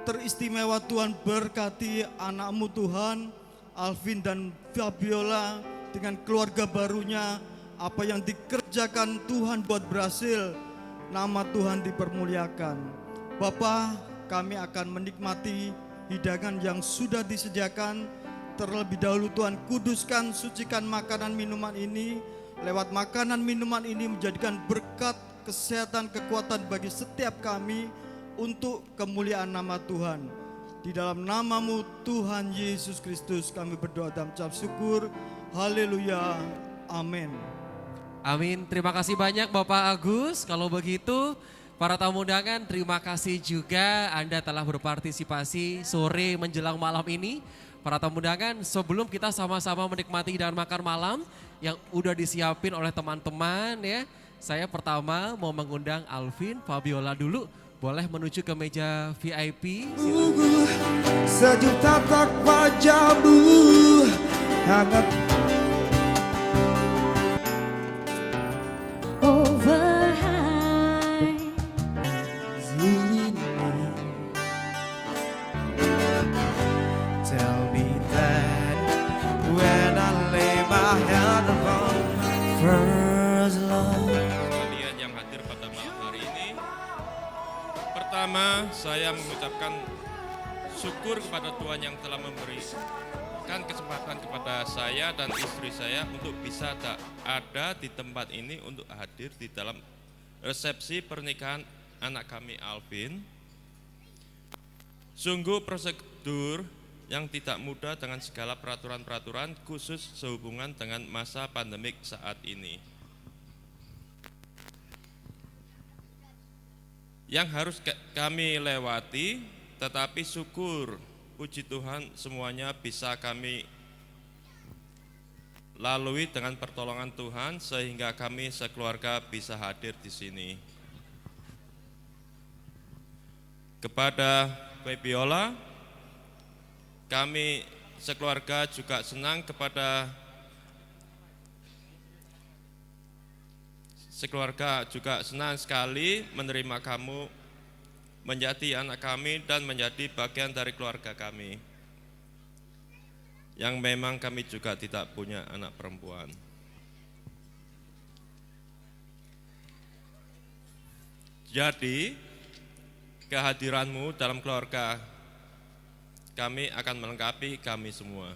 Teristimewa Tuhan berkati anak-Mu Tuhan, Alvin dan Fabiola dengan keluarga barunya. Apa yang dikerjakan Tuhan buat berhasil, nama Tuhan dipermuliakan. Bapa, kami akan menikmati hidangan yang sudah disediakan. Terlebih dahulu Tuhan kuduskan, sucikan makanan minuman ini. Lewat makanan minuman ini menjadikan berkat, kesehatan, kekuatan bagi setiap kami untuk kemuliaan nama Tuhan. Di dalam nama-Mu Tuhan Yesus Kristus kami berdoa dan mengucap syukur. Haleluya. Amin. Amin, terima kasih banyak Bapak Agus. Kalau begitu, para tamu undangan terima kasih juga Anda telah berpartisipasi sore menjelang malam ini. Para tamu undangan, sebelum kita sama-sama menikmati hidangan makan malam yang udah disiapin oleh teman-teman ya. Saya pertama mau mengundang Alvin, Fabiola dulu. Boleh menuju ke meja VIP. Sejuk tatap wajahmu hangat. Over high Sini. Tell me that when I lay my head upon first love. Kalian yang hadir pada malam hari ini, pertama saya mengucapkan syukur kepada Tuhan yang telah memberikan kesempatan kepada saya dan istri saya untuk bisa ada di tempat ini untuk hadir di dalam resepsi pernikahan anak kami Alvin. Sungguh prosedur yang tidak mudah dengan segala peraturan-peraturan khusus sehubungan dengan masa pandemik saat ini. Yang harus kami lewati, tetapi syukur, puji Tuhan semuanya bisa kami lalui dengan pertolongan Tuhan sehingga kami sekeluarga bisa hadir di sini. Kepada Fabiola, kami sekeluarga juga senang sekali menerima kamu menjadi anak kami dan menjadi bagian dari keluarga kami. Yang memang kami juga tidak punya anak perempuan. Jadi, kehadiranmu dalam keluarga kami akan melengkapi kami semua.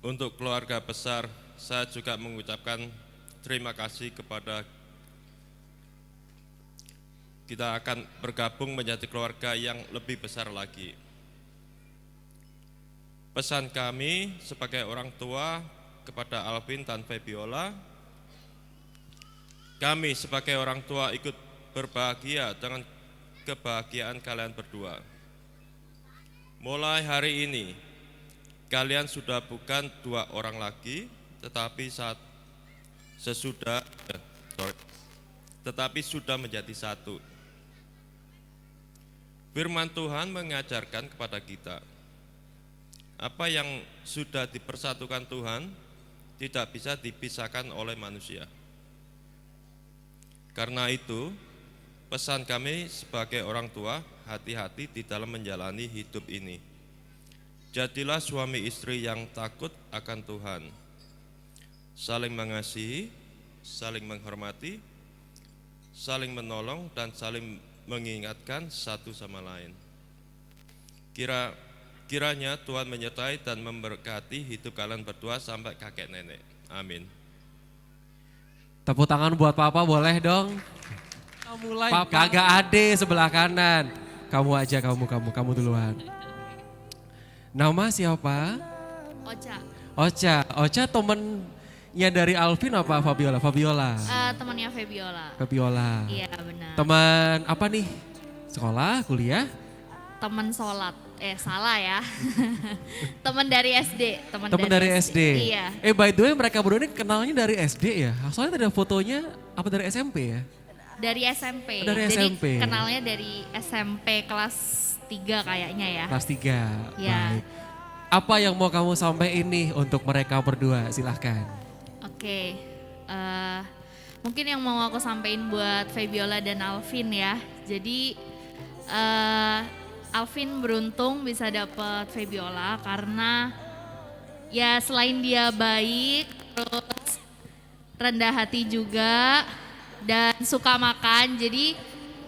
Untuk keluarga besar, saya juga mengucapkan terima kasih kepada kita akan bergabung menjadi keluarga yang lebih besar lagi. Pesan kami sebagai orang tua kepada Alvin dan Febiola, kami sebagai orang tua ikut berbahagia dengan kebahagiaan kalian berdua. Mulai hari ini, kalian sudah bukan dua orang lagi, tetapi sudah menjadi satu. Firman Tuhan mengajarkan kepada kita, apa yang sudah dipersatukan Tuhan tidak bisa dipisahkan oleh manusia. Karena itu, pesan kami sebagai orang tua, hati-hati di dalam menjalani hidup ini. Jadilah suami istri yang takut akan Tuhan, saling mengasihi, saling menghormati, saling menolong, dan saling mengingatkan satu sama lain. Kiranya Tuhan menyertai dan memberkati hidup kalian berdua sampai kakek nenek. Amin. Tepuk tangan buat Papa boleh dong? Mulai. Kagak ade sebelah kanan. Kamu aja, kamu duluan. Nama siapa? Ocha temennya dari Alvin apa Fabiola? Temannya Febiola. Iya benar. Teman apa nih? Sekolah, kuliah? Teman sholat. Salah ya. Teman dari SD. Teman dari SD. Iya. By the way mereka berdua ini kenalnya dari SD ya? Soalnya ada fotonya apa dari SMP ya? Dari SMP. Dari Jadi SMP. kenalnya dari SMP kelas 3 kayaknya ya. Kelas 3. Ya. Baik. Apa yang mau kamu sampaikan ini untuk mereka berdua? Silahkan. Oke. Mungkin yang mau aku sampaikan buat Febiola dan Alvin ya. Jadi Alvin beruntung bisa dapet Febiola karena ya selain dia baik, terus rendah hati juga dan suka makan. Jadi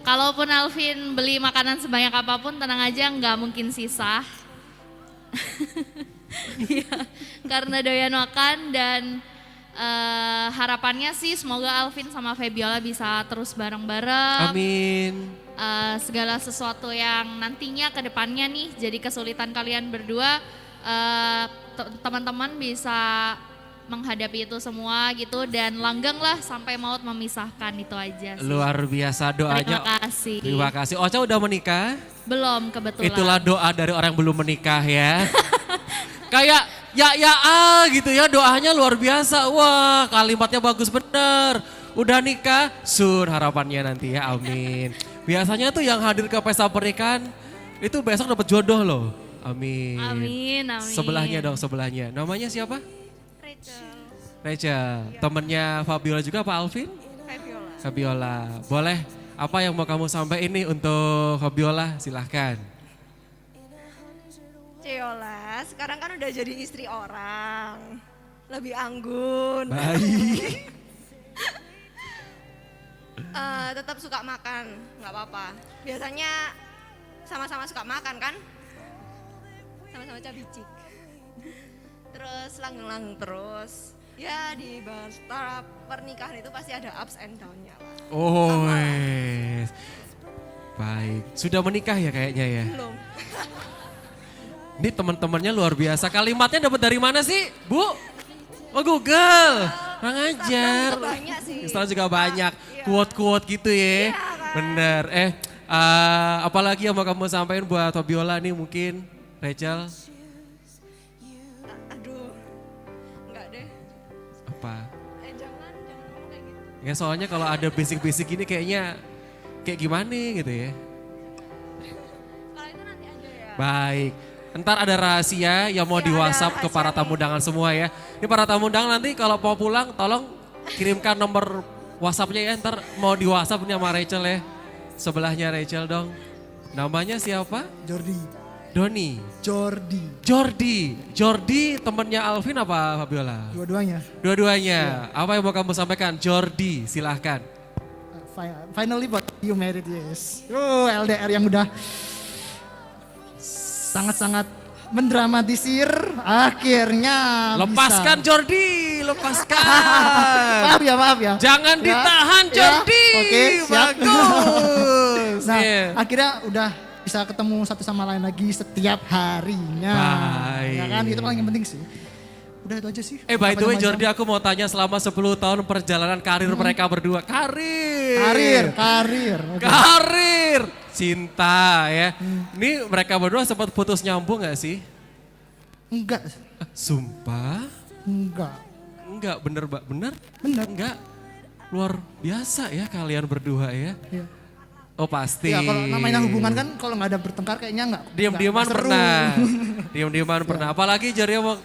kalaupun Alvin beli makanan sebanyak apapun tenang aja nggak mungkin sisa. Iya, karena doyan makan dan harapannya sih semoga Alvin sama Febiola bisa terus bareng-bareng. Amin. Segala sesuatu yang nantinya ke depannya nih jadi kesulitan kalian berdua, teman-teman bisa menghadapi itu semua gitu dan langgenglah sampai maut memisahkan, itu aja sih. Luar biasa doanya. Terima kasih. Terima kasih. Ocha udah menikah? Belum kebetulan. Itulah doa dari orang yang belum menikah ya. Kayak gitu ya, doanya luar biasa. Wah, kalimatnya bagus bener. Udah nikah, sun harapannya nanti ya, amin. Biasanya tuh yang hadir ke pesta pernikahan itu besok dapat jodoh loh. Amin. Amin. Sebelahnya dong, sebelahnya. Namanya siapa? Rachel. Temennya Fabiola juga Pak Alvin? Fabiola. Boleh, apa yang mau kamu sampaikan ini untuk Fabiola? Silahkan. Ciola, sekarang kan udah jadi istri orang. Lebih anggun. Baik. Tetap suka makan, nggak apa-apa. Biasanya sama-sama suka makan kan? Sama-sama cabicik. Terus langgeng-langgeng terus. Ya di antara pernikahan itu pasti ada ups and down-nya lah. Oh, baik. Sudah menikah ya kayaknya ya? Belum. Ini teman-temannya luar biasa. Kalimatnya dapat dari mana sih, Bu? Oh, Google. Kurang ajar. Instagram juga banyak. Quote-quote gitu ya. Iya, kan? Bener. Apalagi yang mau kamu sampaikan buat Fabiola nih mungkin, Rachel? Aduh, enggak deh. Apa? Jangan ngomong kayak gitu. Ya soalnya kalau ada basic-basic ini kayaknya kayak gimana gitu ya. Baik. Ntar ada rahasia yang mau di WhatsApp ke para tamu undangan semua ya. Ini para tamu undangan nanti kalau mau pulang tolong kirimkan nomor WhatsAppnya ya. Ntar mau di WhatsApp nih sama Rachel ya. Sebelahnya Rachel dong. Namanya siapa? Jordi. Doni. Jordi temennya Alvin apa Fabiola? Dua-duanya. Dua-duanya. Apa yang mau kamu sampaikan? Jordi silahkan. Finally buat you married, yes. LDR yang udah sangat-sangat mendramatisir, akhirnya lepaskan bisa. Jordi, lepaskan. maaf ya. Jangan ditahan Jordi. Oke, siap. Bagus. Nah, akhirnya udah bisa ketemu satu sama lain lagi setiap harinya. Baik. Ya kan, itu paling penting sih. Udah itu aja sih. By the way Jordi, aku mau tanya selama 10 tahun perjalanan karir mereka berdua. Karir. Cinta ya. Ini mereka berdua sempat putus nyambung gak sih? Enggak. Sumpah? Enggak, bener? Bener. Enggak. Luar biasa ya kalian berdua ya. Iya. Oh pasti. Ya kalau namanya hubungan kan kalau nggak ada bertengkar kayaknya nggak. Diam-diaman seru. pernah. Diam-diaman pernah. Apalagi Jordi mau.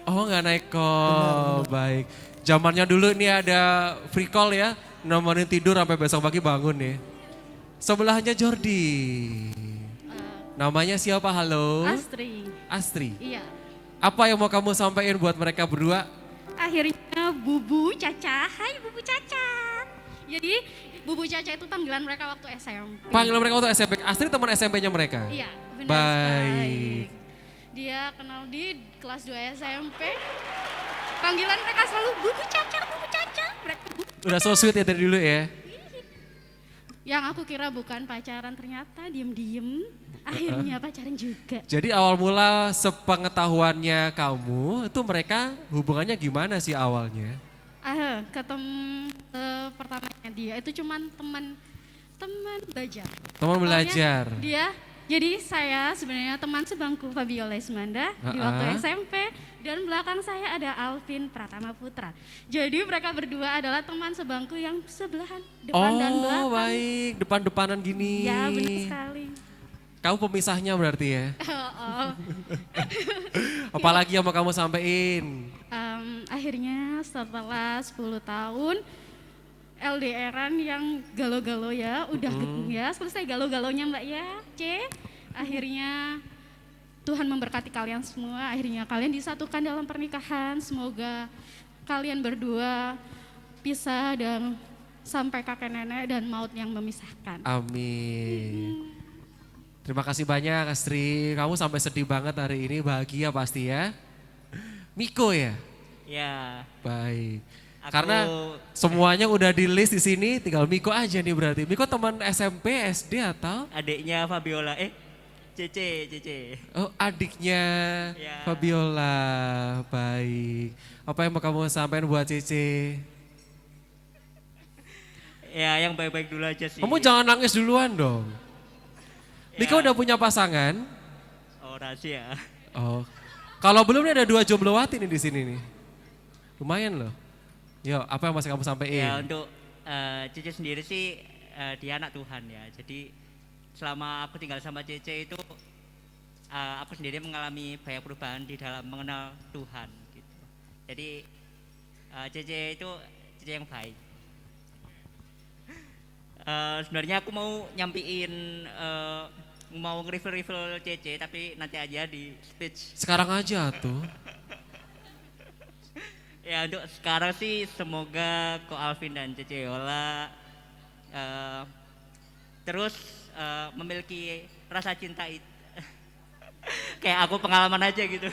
Oh nggak naik call. Baik. Zamannya dulu ini ada free call ya. Nemenin tidur sampai besok pagi bangun nih. Sebelahnya Jordi. Namanya siapa? Halo? Astri. Iya. Apa yang mau kamu sampaikan buat mereka berdua? Akhirnya Bubu Caca. Hai Bubu Caca. Jadi Bubu Caca itu panggilan mereka waktu SMP. Panggilan mereka waktu SMP. Astri teman SMP-nya mereka? Iya, benar Baik. Dia kenal di kelas 2 SMP. Panggilan mereka selalu Bubu Caca, Bubu Caca. Mereka Udah so sweet ya dari dulu ya? Yang aku kira bukan pacaran ternyata diem-diem. Akhirnya pacaran juga. Jadi awal mula sepengetahuannya kamu, itu mereka hubungannya gimana sih awalnya? Ketemu pertamanya dia itu cuman teman belajar. Teman belajar. Jadi saya sebenarnya teman sebangku Fabiola Ismanda di waktu SMP dan belakang saya ada Alvin Pratama Putra. Jadi mereka berdua adalah teman sebangku yang sebelahan, depan dan belakang. Oh baik, depan-depanan gini. Ya benar sekali. Kamu pemisahnya berarti ya? Oh. Apalagi yang mau kamu sampein? Akhirnya setelah 10 tahun LDRan yang galau-galau ya, udah ya selesai galau-galaunya Mbak ya, Akhirnya Tuhan memberkati kalian semua, akhirnya kalian disatukan dalam pernikahan. Semoga kalian berdua pisah dan sampai kakek nenek dan maut yang memisahkan. Amin. Terima kasih banyak Astri, kamu sampai sedih banget hari ini, bahagia pasti ya. Miko ya? Ya. Baik. Karena semuanya udah di list di sini, tinggal Miko aja nih berarti. Miko teman SMP, SD atau? Adiknya Fabiola, Cece. Oh adiknya Fabiola, baik. Apa yang mau kamu sampaikan buat Cece? Ya yang baik-baik dulu aja sih. Kamu jangan nangis duluan dong. Miko udah punya pasangan? Oh rahasia. Oh, kalau belum nih ada 2 jomblowati nih di sini nih. Lumayan loh. Yo, apa yang masih kamu sampaikan? Ya untuk Cece sendiri sih dia anak Tuhan ya. Jadi selama aku tinggal sama Cece itu aku sendiri mengalami banyak perubahan di dalam mengenal Tuhan gitu. Jadi Cece itu Cece yang baik. Sebenarnya aku mau nyampiin mau nge-reveal Cece tapi nanti aja di speech. Sekarang aja tuh. Ya untuk sekarang sih semoga Ko Alvin dan Cece Yola terus memiliki rasa cinta itu. Kayak aku pengalaman aja gitu.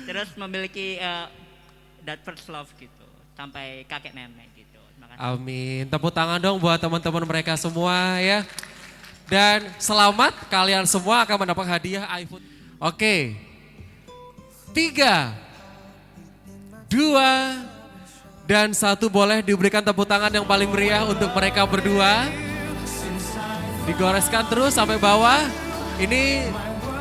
Terus memiliki that first love gitu sampai kakek nenek gitu. Amin. Tepuk tangan dong buat teman-teman mereka semua ya. Dan selamat kalian semua akan mendapat hadiah iPhone. Oke. 3, 2, dan 1 boleh diberikan tepuk tangan yang paling meriah untuk mereka berdua. Digoreskan terus sampai bawah. Ini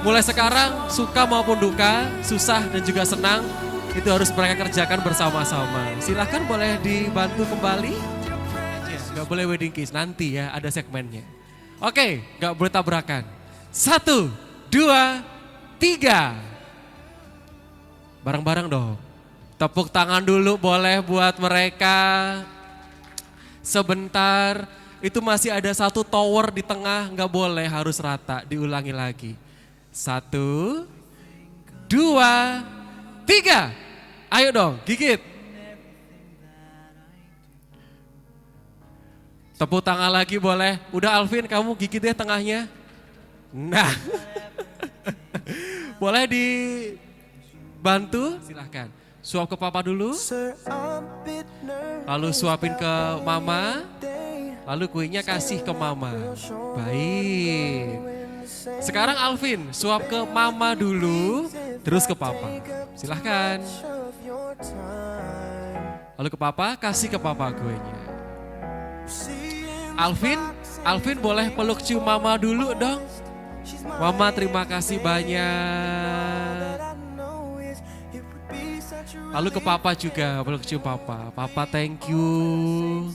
mulai sekarang suka maupun duka, susah dan juga senang, itu harus mereka kerjakan bersama-sama. Silahkan boleh dibantu kembali. Gak boleh wedding kiss, nanti ya ada segmennya. Oke, gak boleh tabrakan. 1, 2, 3. Bareng-bareng dong. Tepuk tangan dulu boleh buat mereka. Sebentar, itu masih ada satu tower di tengah, gak boleh, harus rata, diulangi lagi. 1, 2, 3. Ayo dong, gigit. Tepuk tangan lagi boleh. Udah Alvin, kamu gigit deh tengahnya. Nah. Boleh dibantu? Silahkan. Suap ke papa dulu. Lalu suapin ke mama. Lalu kuenya kasih ke mama. Baik. Sekarang Alvin, suap ke mama dulu. Terus ke papa. Silahkan. Lalu ke papa, kasih ke papa kuenya. Alvin boleh peluk cium mama dulu dong. Mama terima kasih banyak. Lalu ke papa juga, peluk cium papa. Papa thank you.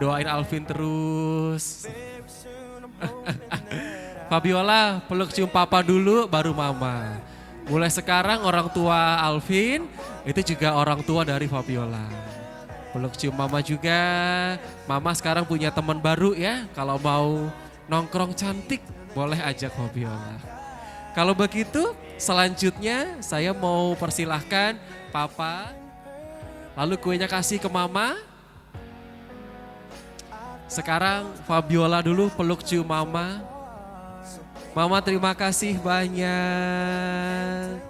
Doain Alvin terus. Fabiola peluk cium papa dulu baru mama. Mulai sekarang orang tua Alvin itu juga orang tua dari Fabiola. Peluk cium mama juga. Mama sekarang punya teman baru ya. Kalau mau nongkrong cantik boleh ajak Fabiola. Kalau begitu selanjutnya saya mau persilahkan papa. Lalu kuenya kasih ke mama. Sekarang Fabiola dulu peluk cium mama. Mama terima kasih banyak.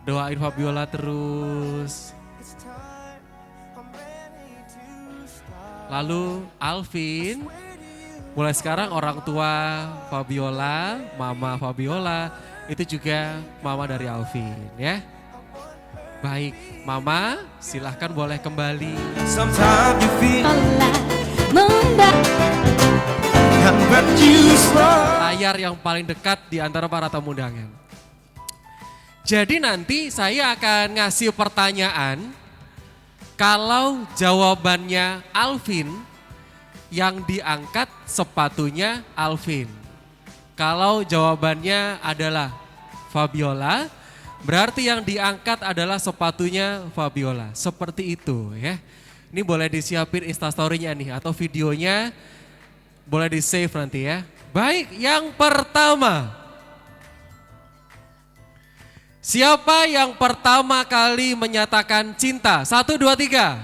Doain Fabiola terus. Lalu Alvin, mulai sekarang orang tua Fabiola, mama Fabiola, itu juga mama dari Alvin ya. Baik, mama silahkan boleh kembali. Layar yang paling dekat di antara para tamu undangan. Jadi nanti saya akan ngasih pertanyaan. Kalau jawabannya Alvin, yang diangkat sepatunya Alvin. Kalau jawabannya adalah Fabiola, berarti yang diangkat adalah sepatunya Fabiola. Seperti itu ya. Ini boleh disiapin instastory-nya nih atau videonya boleh di save nanti ya. Baik, yang pertama. Siapa yang pertama kali menyatakan cinta? 1, 2, 3.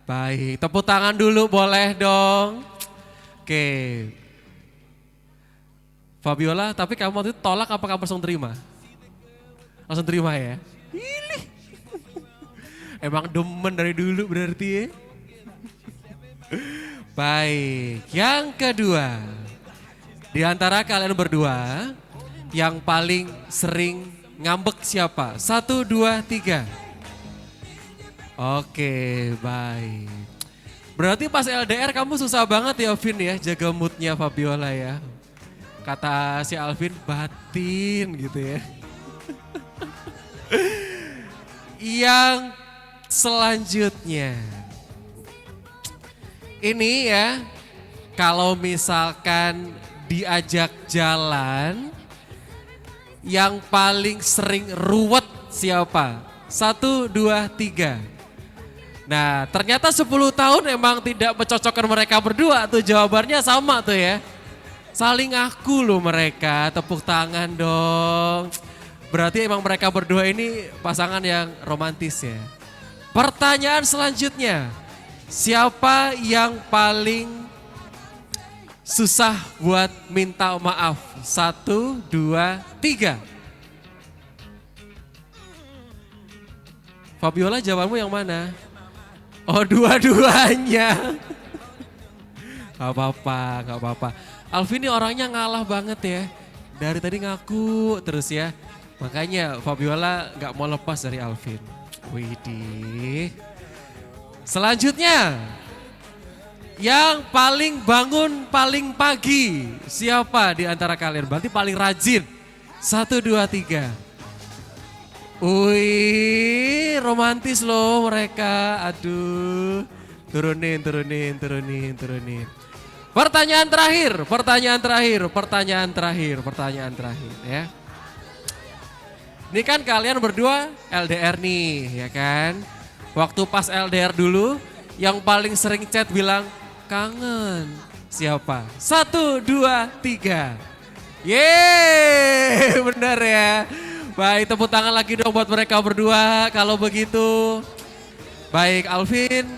Baik, tepuk tangan dulu boleh dong. Oke. Fabiola, tapi kamu waktu itu tolak apa kamu langsung terima? Langsung terima ya? Pilih. Emang demen dari dulu berarti ya? Baik, yang kedua. Di antara kalian berdua, yang paling sering ngambek siapa? 1, 2, 3. Oke, baik. Berarti pas LDR kamu susah banget ya Vin ya, jaga moodnya Fabiola ya. Kata si Alvin, batin gitu ya. Yang selanjutnya. Ini ya, kalau misalkan diajak jalan, yang paling sering ruwet siapa? 1, 2, 3. Nah ternyata 10 tahun emang tidak mencocokkan mereka berdua tuh, jawabannya sama tuh ya. Saling ngaku loh mereka, tepuk tangan dong. Berarti emang mereka berdua ini pasangan yang romantis ya. Pertanyaan selanjutnya, siapa yang paling susah buat minta maaf? 1, 2, 3. Fabiola jawabanmu yang mana? Oh dua-duanya. Gak apa-apa, gak apa-apa. Alvin ini orangnya ngalah banget ya. Dari tadi ngaku terus ya. Makanya Fabiola gak mau lepas dari Alvin. Widih. Selanjutnya. Yang paling bangun paling pagi. Siapa di antara kalian? Berarti paling rajin. 1, 2, 3. Wih, romantis loh mereka. Aduh, Turunin. Pertanyaan terakhir ya. Ini kan kalian berdua LDR nih, ya kan? Waktu pas LDR dulu, yang paling sering chat bilang kangen. Siapa? 1, 2, 3. Yeay, benar ya. Baik, tepuk tangan lagi dong buat mereka berdua kalau begitu. Baik, Alvin,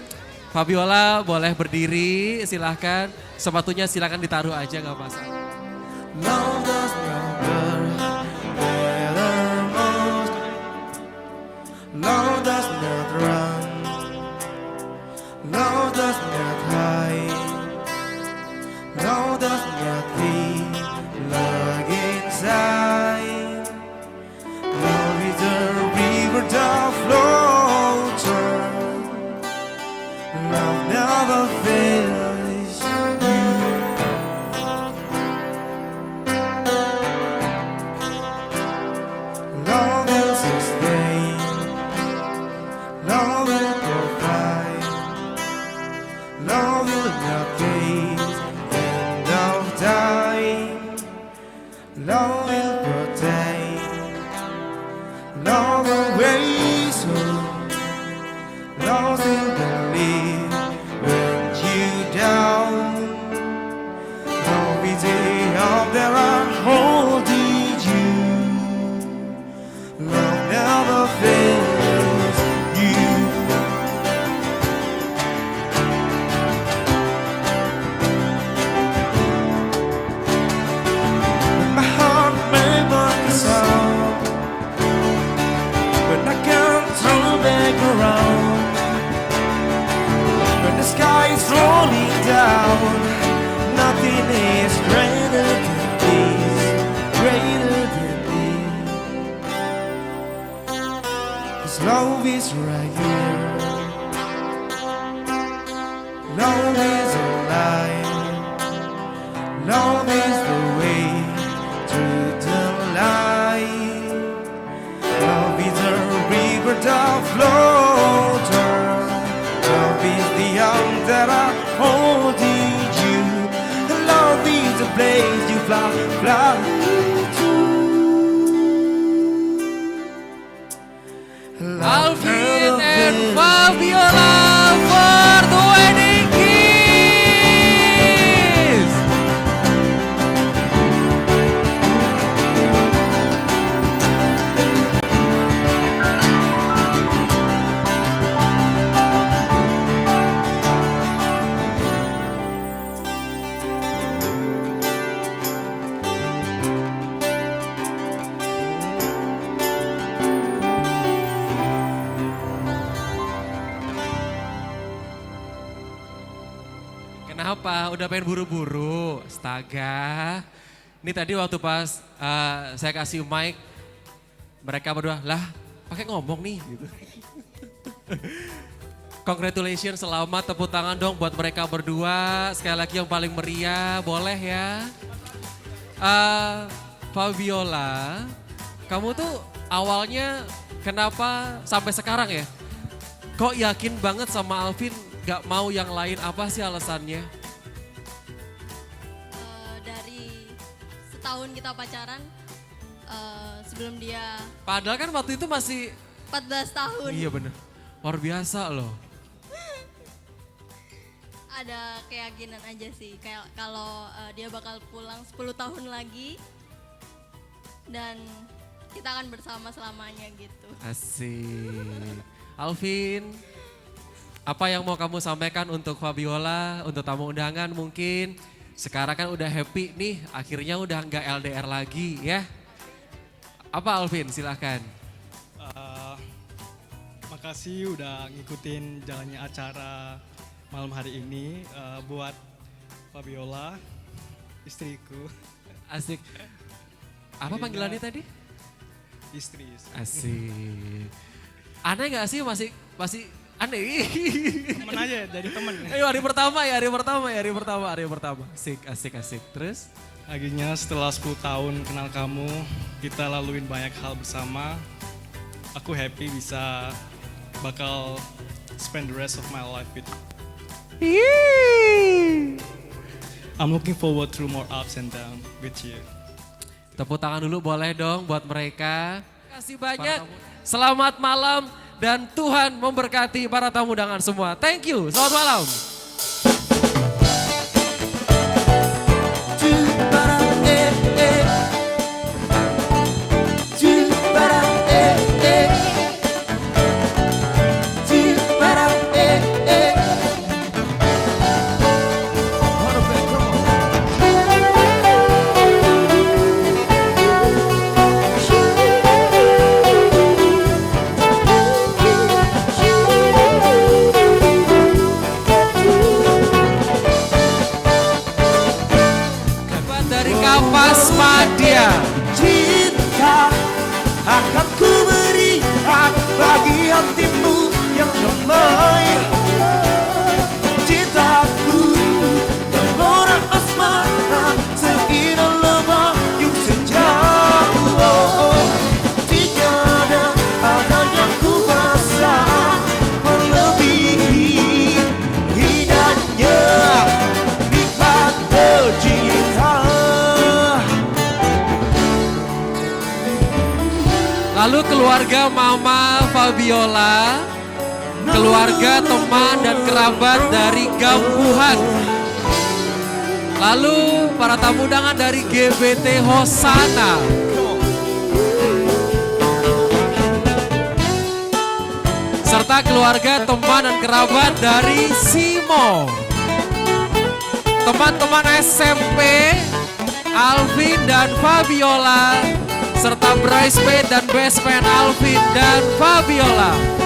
Fabiola boleh berdiri, silahkan. Sepatunya silahkan ditaruh aja, gak masalah. Love does not better most. Love does not run. Love does not hide. Love does not keep love inside. Love is a river that flows on. Love never fails you. Love will sustain. Love will provide. Love will not taste end of time. Love will protect. Love will raise hope. Love will believe when you down. Love is the arm that are holding you. Love never fails you. When my heart may break a sound, when I can't turn back around, when the sky is rolling down, nothing is greater than this, greater than this. 'Cause love is right here. Love is alive. Love is the way to the light. Love is a river that flows on. Love is the arm that are holding you. Love is the place you fly to. Alvin and Fabiola for the wedding kiss. Kenapa? Udah pengen buru-buru? Astaga. Ini tadi waktu pas saya kasih mic, mereka berdua, lah pakai ngomong nih. Gitu. Congratulations, selamat, tepuk tangan dong buat mereka berdua. Sekali lagi yang paling meriah, boleh ya. Fabiola, kamu tuh awalnya kenapa sampai sekarang ya? Kok yakin banget sama Alvin gak mau yang lain, apa sih alasannya? Dari setahun kita pacaran, sebelum dia Padahal kan waktu itu masih 14 tahun. Iya bener, luar biasa loh. Ada keyakinan aja sih, kayak kalau dia bakal pulang 10 tahun lagi dan kita akan bersama selamanya gitu. Asik. Alvin, apa yang mau kamu sampaikan untuk Fabiola, untuk tamu undangan mungkin? Sekarang kan udah happy nih, akhirnya udah nggak LDR lagi ya. Apa Alvin, silahkan. Makasih udah ngikutin jalannya acara malam hari ini. Buat Fabiola, istriku. Asik. Apa panggilannya tadi? Istri. Asik. Aneh gak sih, masih aneh? Temen aja, jadi temen. Ayo hari pertama. Asik. Terus? Akhirnya setelah 10 tahun kenal kamu, kita laluin banyak hal bersama. Aku happy bisa bakal spend the rest of my life with you. I'm looking forward through more ups and downs with you. Tepuk tangan dulu boleh dong buat mereka. Terima kasih banyak. Selamat malam dan Tuhan memberkati para tamu undangan semua. Thank you. Selamat malam. Cinta akan ku berikan bagi hatimu yang damai. Cintaku mengora asmara seindah lebah yang sejauh. Tiada ada yang ku rasa melebihi indahnya nikmat bercinta. Lalu keluarga Mama Fabiola, keluarga teman dan kerabat dari Gambuhan. Lalu para tamu undangan dari GBT Hosana. Serta keluarga teman dan kerabat dari Simo. Teman-teman SMP, Alvin dan Fabiola. Serta bridesmaid dan best man Alvin dan Fabiola.